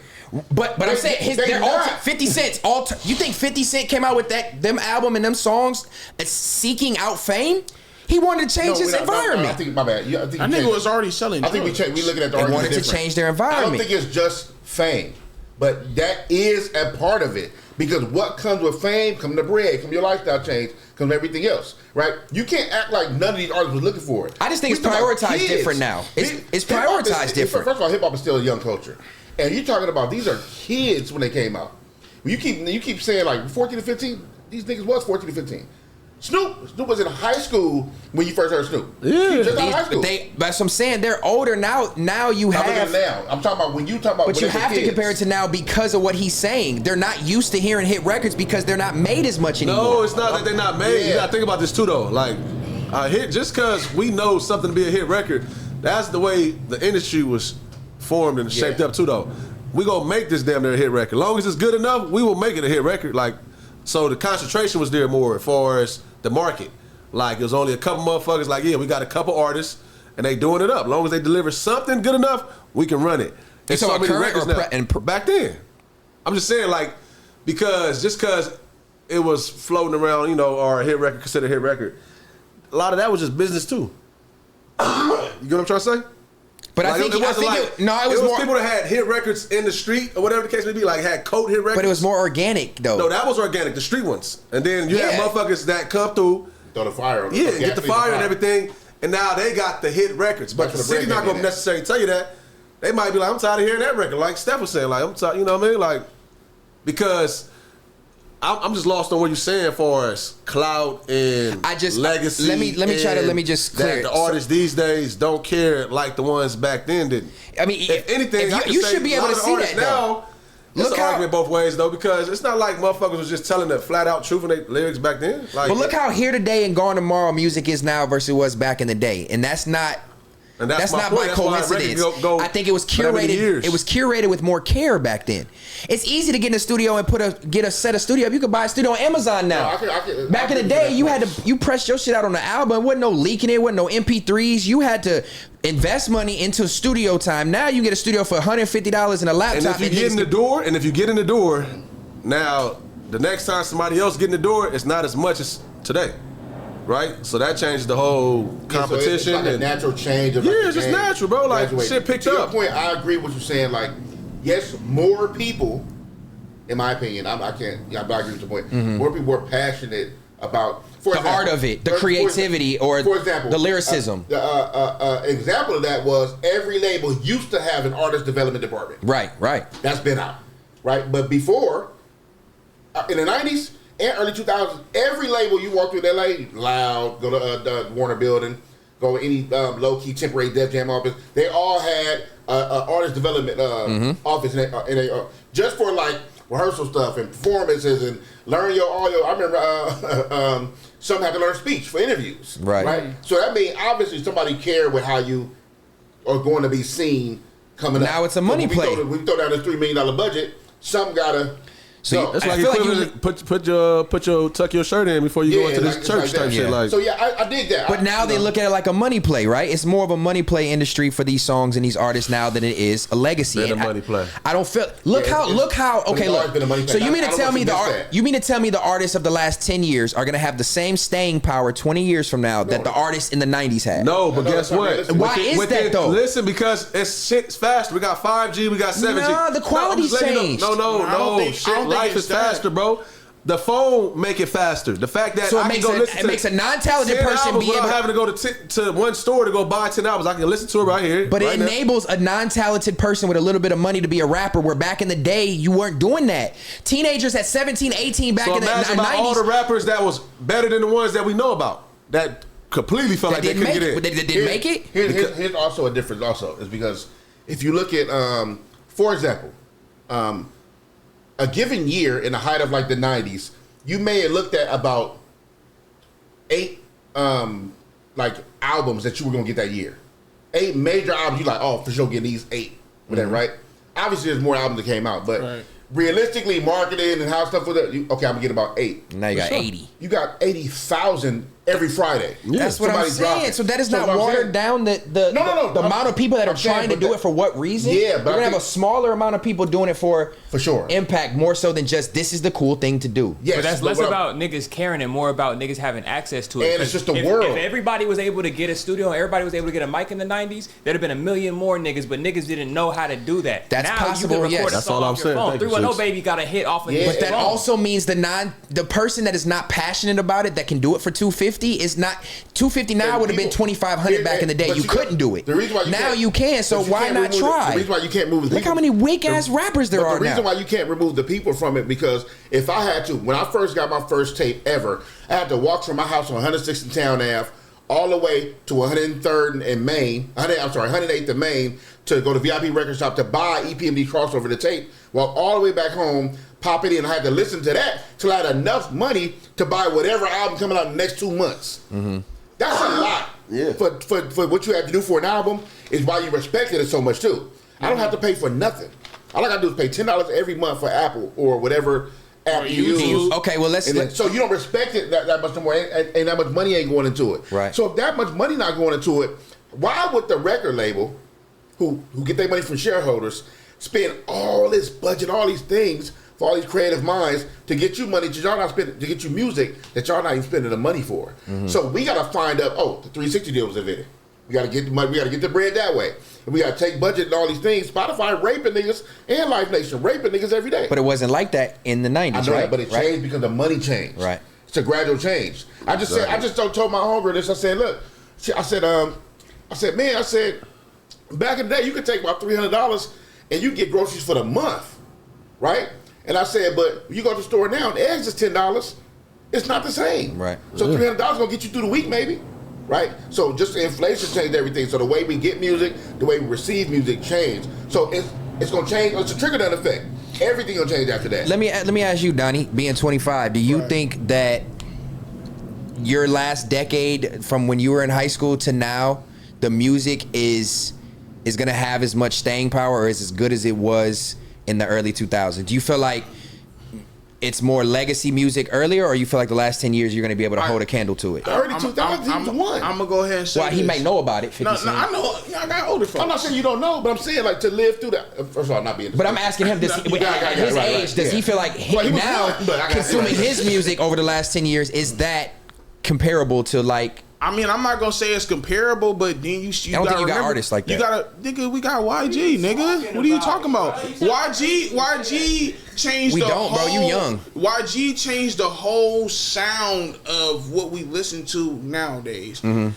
But I'm saying they not. 50 Cent's you think 50 Cent came out with them album and them songs seeking out fame? He wanted to change his environment. I think my bad. I think That nigga was already selling I think drugs. we looking at the They argument wanted to different. change their I environment. don't think it's just fame, but that is a part of it. Because what comes with fame, come the bread, come your lifestyle change, come everything else, right? You can't act like none of these artists was looking for it. I just think it's We talking about prioritized kids. different now. It's Hip-hop is- prioritized different. First of all, hip hop is still a young culture, and you're talking about these are kids when they came out. When you keep saying like 14 to 15, these niggas was 14 to 15. Snoop was in high school when you first heard Snoop. Yeah. He was just out of high school. That's what I'm saying. They're older now. Now you I'm looking have. at now. I'm talking about when you talk about. But when you they were have to kids. compare it to now because of what he's saying. They're not used to hearing hit records because they're not made as much anymore. No, it's not that they're not made. You Yeah. gotta think about this too, though. Like, a hit, just because we know something to be a hit record, that's the way the industry was formed and shaped up too, though. We gonna make this damn near a hit record. As long as it's good enough, we will make it a hit record. Like, so the concentration was there more as far as the market. Like, it was only a couple motherfuckers. Like, yeah, we got a couple artists and they doing it up. As long as they deliver something good enough, we can run it. There's talking about current or back then. I'm just saying, like, because it was floating around, you know, or a hit record, considered a hit record. A lot of that was just business too. You get what I'm trying to say? But Like, I think it was more. people that had hit records in the street or whatever the case may be, like had coat hit records. But it was more organic though. No, that was organic, the street ones. And then you Yeah. had motherfuckers that come through, Throw the fire on yeah, get the fire and everything, and now they got the hit records. But That's the what the city break not came gonna in necessarily tell you that. They might be like, I'm tired of hearing that record, like Steph was saying, like I'm tired, you know what I mean? Like, because I'm just lost on what you're saying as far as clout and legacy. let me just clear that it. the artists these days don't care like the ones back then didn't. I mean, if anything, I can you say should be a able lot to of see artists that though. now. It's an argument both ways though, because it's not like motherfuckers was just telling the flat out truth in their lyrics back then. Like, But look how here today and gone tomorrow music is now versus was back in the day, and that's not. And That's my not point. by That's why that record coincidence. go I think it was for that many curated. years. It was curated with more care back then. It's easy to get in the studio and get a set of studio up. You could buy a studio on Amazon now. Back in the day, you pressed your shit out on the album. Wasn't no leaking it. Wasn't no MP3s. You had to invest money into studio time. Now you get a studio for $150 and a laptop. And if you get in the door, now the next time somebody else get in the door, it's not as much as today. Right? So that changes the whole competition. It's like a natural change of it's just natural, bro. Like, shit picked to up. To your point, I agree with what you're saying. Like, yes, more people, in my opinion, I agree with your point. Mm-hmm. More people are passionate about the art of it, the creativity, or for example, the lyricism. Example of that was every label used to have an artist development department. Right. That's been out. Right? But before, in the 90s, and early 2000s, every label you walk through in LA, Loud, go to the Warner Building, go to any low-key temporary Def Jam office, they all had an artist development office in a just for like rehearsal stuff and performances and learn your audio. I remember some had to learn speech for interviews. Right? So that means obviously somebody cared with how you are going to be seen coming up. Now it's a money play. We throw down this $3 million budget, some gotta. So it's like tuck your shirt in before you go into this church type shit. Like, so I dig that. But now they look at it like a money play, right? It's more of a money play industry for these songs and these artists now than it is a legacy. Than a money play. I don't feel. Look how. Okay, look. So you mean to tell me the artists of the last 10 years are gonna have the same staying power 20 years from now that the artists in the 90s had? No, but guess what? Why is that though? Listen, because shit's fast. We got 5G, we got 7G. Nah, the quality's changed. No. Shit, life is faster, bro. The phone make it faster. The fact that So I can go listen it to makes a non-talented 10 person albums be able without having to go to one store to go buy 10 albums. I can listen to it right here. But right it now. enables a non-talented person with a little bit of money to be a rapper, where back in the day, you weren't doing that. Teenagers at 17, 18 back So in the 90s. imagine about all the rappers that was better than the ones that we know about. That completely felt like they couldn't get in. They didn't make it? Here's also a difference also, is because if you look at, for example, a given year in the height of like the 90s, you may have looked at about 8 like albums that you were gonna get that year. 8 major albums. You like, oh, for sure, getting these 8, whatever, right? Obviously, there's more albums that came out, but realistically, marketing and how stuff was okay, I'm gonna get about 8. Now you got 80. You got 80,000 every Friday. That's what I'm Somebody's saying. dropping. So that is So not what I'm watered saying- down the No. amount of people that are I'm saying, trying to but do that- it for what reason? Yeah, but you're I gonna have a think- smaller amount of people doing it for sure impact, more so than just this is the cool thing to do. Yes, But that's less about niggas caring and more about niggas having access to it. And it's just the if, world. If everybody was able to get a studio and everybody was able to get a mic in the 90s, there'd have been a million more niggas, but niggas didn't know how to do that. That's now possible, you can record yes. a That's song all I'm off your saying. phone. Thank you, 310 Six. Baby got a hit off of Yeah. his But that phone. also means the person that is not passionate about it that can do it for $250 is not $250 now would have been $2,500 back in the day. But You couldn't do it. The reason why now you can. So but you why can't not remove try? The reason why you can't move the Look people, how many weak ass rappers there but are the reason now. why you can't remove the people from it, because if I had to, when I first got my first tape ever, I had to walk from my house on 106th Town Ave all the way to 103rd and Main. 108th and Main to go to VIP Record Shop to buy EPMD Crossover the tape. Walk all the way back home, pop it in. I had to listen to that till I had enough money to buy whatever album coming out in the next 2 months. That's a lot. Yeah. For what you have to do for an album is why you respected it so much too. I don't have to pay for nothing. All I gotta do is pay $10 every month for Apple or whatever app you use. Okay, well let's. And then, so you don't respect it that much no more, and that much money ain't going into it. Right. So if that much money not going into it, why would the record label, who get their money from shareholders, spend all this budget, all these things for all these creative minds to get you money that y'all not spending, to get you music that y'all not even spending the money for? So we gotta find out. Oh, the 360 deal was invented. We gotta get the money. We gotta get the bread that way. And we gotta take budget and all these things. Spotify raping niggas and Live Nation raping niggas every day. But it wasn't like that in the 90s, I know right? that, but it changed because the money changed. Right. It's a gradual change. I just said, I just told my homegirl this. I said, look, I said, man, back in the day, you could take about $300 and you get groceries for the month, right? And I said, but you go to the store now, and eggs is $10. It's not the same. Right. So $300 gonna get you through the week, maybe. Right? So just the inflation changed everything. So the way we get music, the way we receive music changed. So it's gonna change. It's a trickle-down effect. Everything gonna change after that. Let me ask you, Donnie, being 25, do you think that your last decade, from when you were in high school to now, the music is gonna have as much staying power or is as good as it was in the early 2000s? Do you feel like it's more legacy music earlier, or you feel like the last 10 years you're gonna be able to hold a candle to it? The early 2000s, he was one. I'm gonna go ahead and say Well, he this. might know about it. 50 No, Cent. I know. I got older folks. I'm not saying you don't know, but I'm saying like to live through that. First of all, not being. But I'm asking him, at his age, does he feel like Well, he was now young, but I got consuming you right. his music over the last 10 years, is that comparable to like? I mean, I'm not gonna say it's comparable, but then you I don't gotta think you got remember, artists like that. You gotta, nigga, we got YG, nigga. What are you talking about? YG changed We the don't, bro. whole. You young. YG changed the whole sound of what we listen to nowadays. Mm-hmm.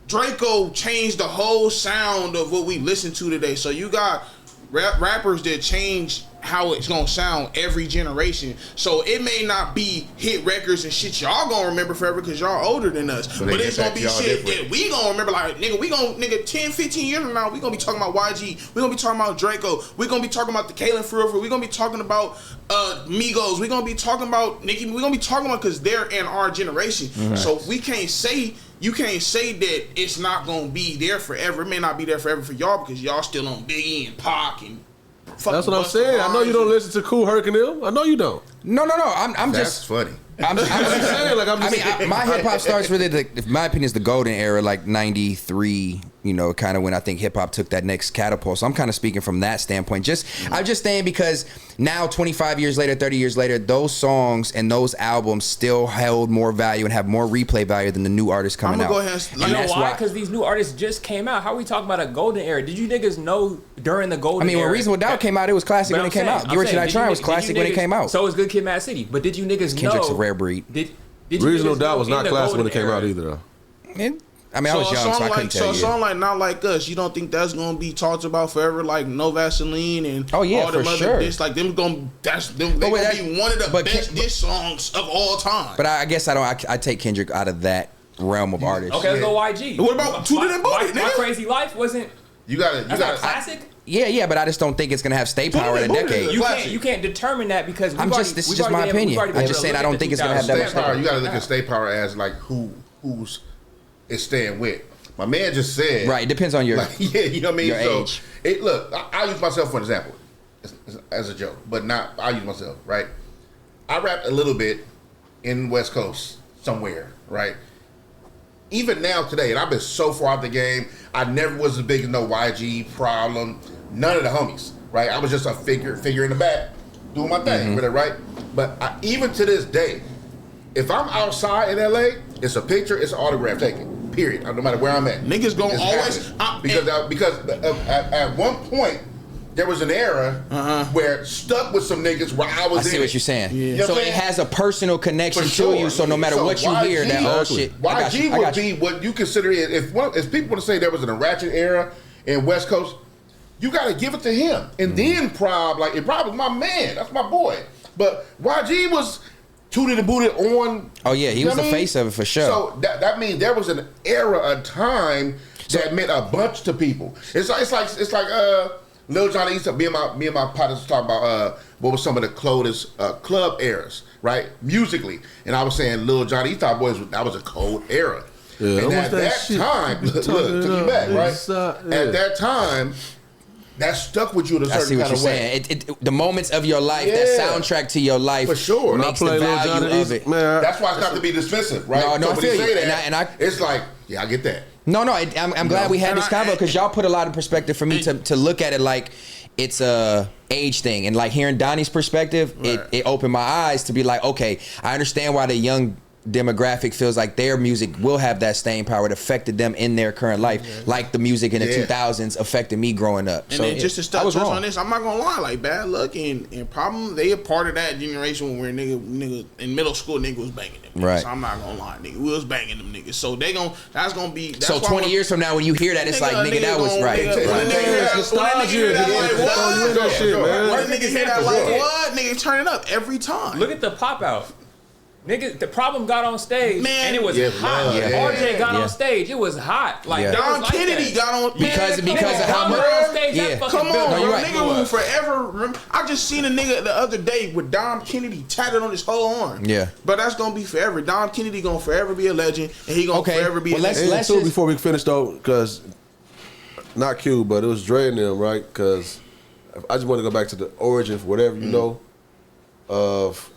Draco changed the whole sound of what we listen to today. So you got rappers that change how it's gonna sound every generation. So it may not be hit records and shit y'all gonna remember forever because y'all older than us. So but they it's gonna impact be y'all shit different. that we gonna remember. Like, nigga, 10, 15 years from now, we gonna be talking about YG. We gonna be talking about Draco. We gonna be talking about the Kalen Forever. We gonna be talking about Migos. We gonna be talking about Nicki. We gonna be talking about because they're in our generation. So we can't say. You can't say that it's not gonna be there forever. It may not be there forever for y'all because y'all still on Biggie and Pac and. That's what I'm saying. I know you don't listen to Cool Herc and them. I know you don't. No. I'm That's just. funny. I'm just saying, like, my hip hop starts really, in my opinion, is the golden era, like '93. You know, kind of when I think hip hop took that next catapult. So I'm kind of speaking from that standpoint. I'm just saying because now, 25 years later, 30 years later, those songs and those albums still held more value and have more replay value than the new artists coming out. I'm gonna go ahead and you know why? Because these new artists just came out. How are we talking about a golden era? Did you niggas know during the golden era? When Reasonable Doubt came out, it was classic when it came out. Get Rich or Die Trying was classic when it came out. So was Good Kid, Mad City. But did you niggas know? Kendrick's a rare breed. Did Reasonable Doubt was not classic when it came out either, though. I mean, I was young, so I couldn't tell you. So a song like Not Like Us, you don't think that's gonna be talked about forever, like No Vaseline and all them other diss, like them gonna be one of the best diss songs of all time. But I guess I take Kendrick out of that realm of artists. Okay, let's go YG. What about Tooted and Booted? My Crazy Life wasn't. You got it. Classic. Yeah, but I just don't think it's gonna have stay power in a decade. You can't determine that because this is just my opinion. I'm just saying I don't think it's gonna have that much stay power. You gotta look at stay power as like who's it's staying with. My man just said... Right, it depends on your you know what I mean? Your age. Look, I'll use myself for an example as a joke, but I'll use myself, right? I rapped a little bit in West Coast somewhere, right? Even now today, and I've been so far out the game, I never was as big as no YG, Problem, none of the homies, right? I was just a figure in the back, doing my thing with it, right? But even to this day, if I'm outside in LA, it's a picture, it's an autograph taken. Period. No matter where I'm at, niggas gonna always because at one point there was an era where stuck with some niggas where I was. I see what you're saying. Yeah. You know so it has a personal connection to you. So no matter what you hear, that whole shit. YG would be what you consider it. If people want to say there was a ratchet era in West Coast, you got to give it to him. And then Prob was my man. That's my boy. But YG was. Tooted and Booted on. Oh yeah, he was the face of it for sure. So that means there was an era, a time that meant a bunch to people. It's like Lil Johnny used to me and my partners was talking about what was some of the coldest club eras, right? Musically, and I was saying Lil Johnny East Side Boys, that was a cold era. Yeah, and at that time, look, took me back, right? At that time. That stuck with you in a certain kind of way. Saying. The moments of your life, that soundtrack to your life, for sure, makes the value of it. Man, that's why it's not to be dismissive, right? No, I feel you. It's like, yeah, I get that. No, I'm glad we had this convo because y'all put a lot of perspective for me to look at it like it's a age thing, and like hearing Donnie's perspective, it opened my eyes to be like, okay, I understand why the young demographic feels like their music will have that staying power. It affected them in their current life, like the music in the 2000s affected me growing up. And so, then just to stop on this, I'm not gonna lie, like Bad Luck and Problem, they a part of that generation where nigga in middle school nigga was banging them. Right. So I'm not gonna lie, nigga, we was banging them niggas. So that's gonna be. So 20 years from now, when you hear that, it's like nigga, that was right. When niggas hear that, like what? Nigga, turn it up every time. Look at the pop out. Nigga, the Problem got on stage and it was hot. RJ got on stage, it was hot. Like Dom Kennedy got on because of how much on stage. Come on, nigga will forever remember. I just seen a nigga the other day with Dom Kennedy tatted on his whole arm. Yeah, but that's gonna be forever. Dom Kennedy gonna forever be a legend, and he gonna forever be a legend. Let's before we finish though, because not Q, but it was Dre and them, right? Because I just want to go back to the origin for whatever you know of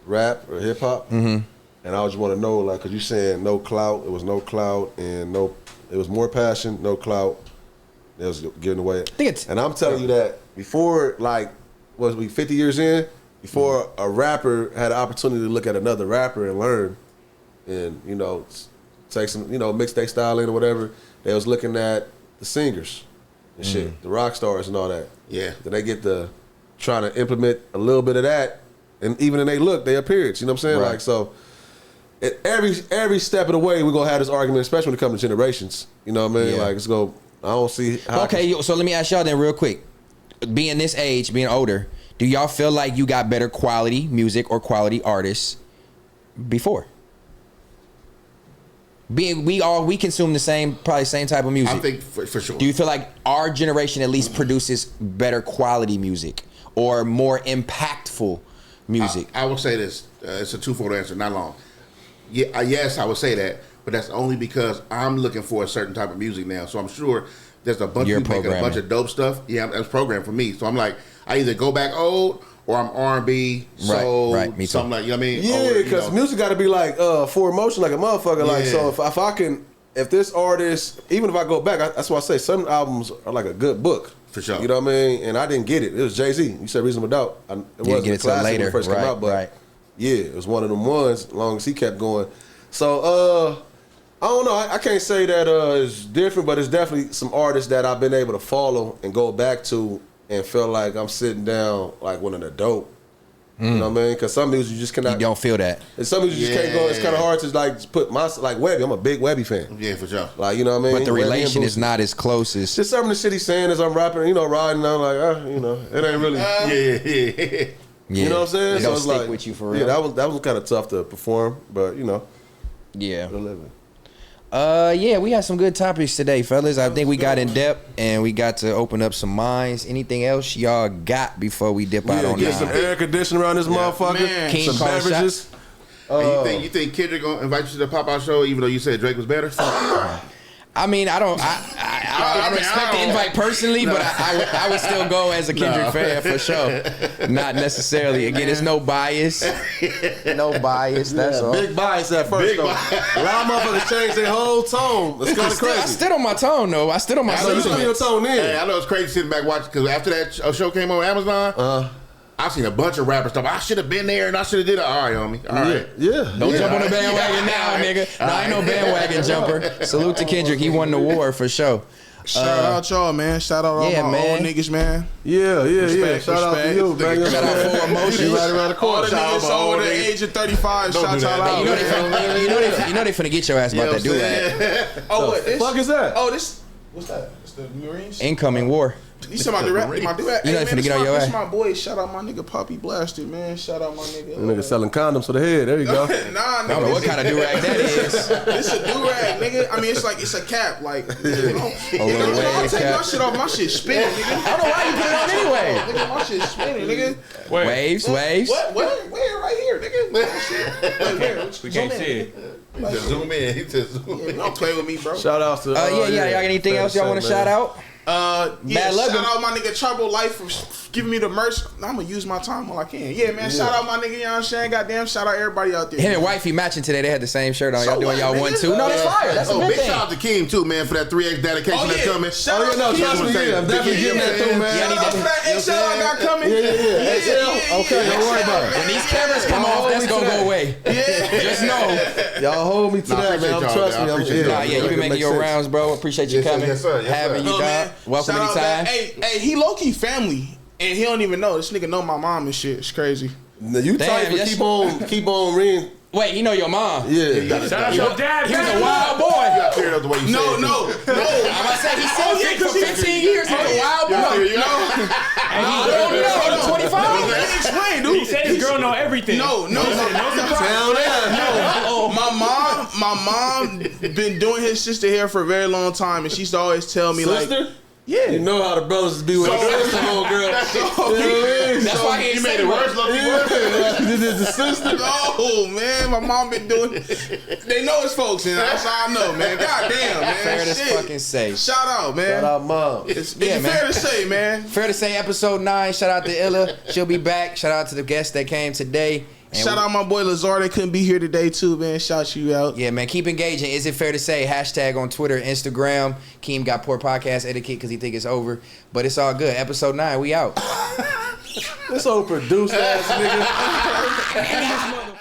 rap or hip hop, and I just want to know, like, cause you saying no clout, it was no clout, and it was more passion, no clout. It was giving away. And I'm telling you that before, like, was we 50 years in, before a rapper had an opportunity to look at another rapper and learn, and take some, mix their style in or whatever, they was looking at the singers and shit, the rock stars and all that. Yeah. Then they get to trying to implement a little bit of that. And even in they look, their appearance, you know what I'm saying? Right. Like, so at every step of the way, we're gonna have this argument, especially when it comes to generations. You know what I mean? Yeah. Like, it's I don't see how. Okay, so let me ask y'all then real quick. Being this age, being older, do y'all feel like you got better quality music or quality artists before? We consume probably same type of music. I think for sure. Do you feel like our generation at least produces better quality music or more impactful music? I would say this. It's a twofold answer, not long. Yeah, yes, I would say that, but that's only because I'm looking for a certain type of music now. So I'm sure there's a bunch of people making a bunch of dope stuff. Yeah, that's programmed for me. So I'm like, I either go back old or I'm R&B, soul, right, me too. something like, you know what I mean? Yeah, Or, you because know. music got to be like for emotion, like a motherfucker. Like, Yeah. so if I can, if this artist, even if I go back, that's why I say some albums are like a good book. For sure. You know what I mean? And I didn't get it. It was Jay-Z. You said Reasonable Doubt. It wasn't get a it till classic later. when it first came Right, out, but right. yeah, it was one of them ones. As long as he kept going. So I don't know. I can't say that it's different, but it's definitely some artists that I've been able to follow and go back to and feel like I'm sitting down like one of the dope. You know what I mean? Because some music you just cannot. You don't feel that. And some music you just can't go. It's kind of hard to like put my like Webby. I'm a big Webby fan. Yeah, for sure. Like, you know what I mean? But the Webby and relation is Boosie. not as close as. Just some of the shit he's saying as I'm rapping, you know, riding. I'm like, you know, it ain't really. Yeah. You know what I'm saying? It don't it's stick like, with you for real. Yeah, that was kind of tough to perform, but you know, Yeah. for a living. Yeah, we had some good topics today, fellas. I think we got in depth and we got to open up some minds. Anything else y'all got before we dip out on Get some that? air conditioning around this motherfucker. man. King Some call beverages. And you think Kendrick gonna invite you to the pop-out show even though you said Drake was better? I mean, I don't respect the invite personally, but I would still go as a Kendrick fan for sure. Not necessarily. Again, it's no bias. No bias. That's all. Big bias at first, though. A lot of motherfuckers change their whole tone. It's kind of I crazy. stood on my tone though. I stood on my So you put your tone in. Hey, I know it's crazy sitting back watching because after that show came on Amazon, I've seen a bunch of rappers stuff. I should have been there and I should have did it. All right, homie. All right. Yeah. Don't yeah. jump on the bandwagon now, nigga. No, I ain't no bandwagon jumper. Salute to Kendrick. He won the war for sure. Shout out y'all, man. Shout out all yeah, my man. old niggas, man. Yeah. Respect, Shout out to respect. you, man. Shout out for emotions. You right around the All corner. the niggas over the age of 35, Don't shout do y'all that. out. You know they man. you know they finna get your ass about that You know what do I'm that. saying? Oh, what? This? Fuck is that? Oh, this. What's that? It's the Marines. Incoming war. You see my direct, my direct. You know they finna get on your This ass. my boy. Shout out my nigga Poppy Blasted, man. Shout out my nigga. Nigga selling condoms for the head. There you go. Nah, I nigga. don't know what kind of do-rag that is. It's a do-rag, nigga. I mean, it's a cap, like, you know. A little I wave take my cap. shit off. My shit spinning, nigga. I don't know why you put it on anyway. Nigga, my shit spinning, nigga. Waves. What? Where? Right here, nigga. My shit. Wait, where? We can't see it. He said zoom in. He said zoom in. Don't play with me, bro. Shout out to. Yeah. Y'all got anything else y'all want to shout out? Yeah, Bad luck. shout out my nigga Trouble Life for giving me the merch. I'm gonna use my time while I can. Yeah, man. Shout out my nigga, you know what I'm saying? Goddamn, shout out everybody out there. Him and wifey matching today. They had the same shirt on. So Y'all doing what, y'all nigga? one too? No, that's fire. That's a good big thing. shout out to Keem too, man, for that 3X dedication that's coming. Shout Oh, yeah, no, out to trust me, Keem. yeah, I'm definitely getting that through, man. Shout out for that XL I got coming. Yeah. Okay, don't worry about it. When these cameras come off, that's gonna go away. Just know. Y'all hold me to Nah, that, man. appreciate y'all, Trust man. me. I appreciate Nah, yeah, you been making your rounds, bro. Appreciate you Yes, sir, coming. yes, sir, yes, Having sir. you, Look, dog. man, Welcome shout out anytime. that- Hey, he low key family, and he don't even know. This nigga know my mom and shit. It's crazy. You Damn, type to yes. keep on reading. Wait, you know your mom? Yeah. Shout out your dad. He was a man. wild You boy. got cleared up the way you No, said it. no. I'm about to say he said Oh, yeah, for 'cause he- 15 years. He's a wild Yeah, boy. you know? I don't know. 25. Let me explain, dude. He said his girl know everything. No. Down there. My mom been doing his sister hair for a very long time, and she used to always tell me Sister? like, yeah. You know how the brothers be with the sister, little girl. You know what I mean? That's why he You ain't made say it much. worse, lucky worse. This is the sister. Oh man, my mom been doing. They know it's folks, and that's all I know, man. God damn, man. Fair to Shit. fucking say. Shout out, man. Shout out, mom. It's Yeah, man. fair to say, man. Fair to say, episode 9. Shout out to Illa. She'll be back. Shout out to the guests that came today. And Shout out my boy Lazar. They couldn't be here today too, man. Shout you out. Yeah, man, keep engaging. Is it fair to say hashtag on Twitter, Instagram? Keem got poor podcast etiquette because he think it's over, but it's all good. Episode 9, we out. This old produced ass nigga.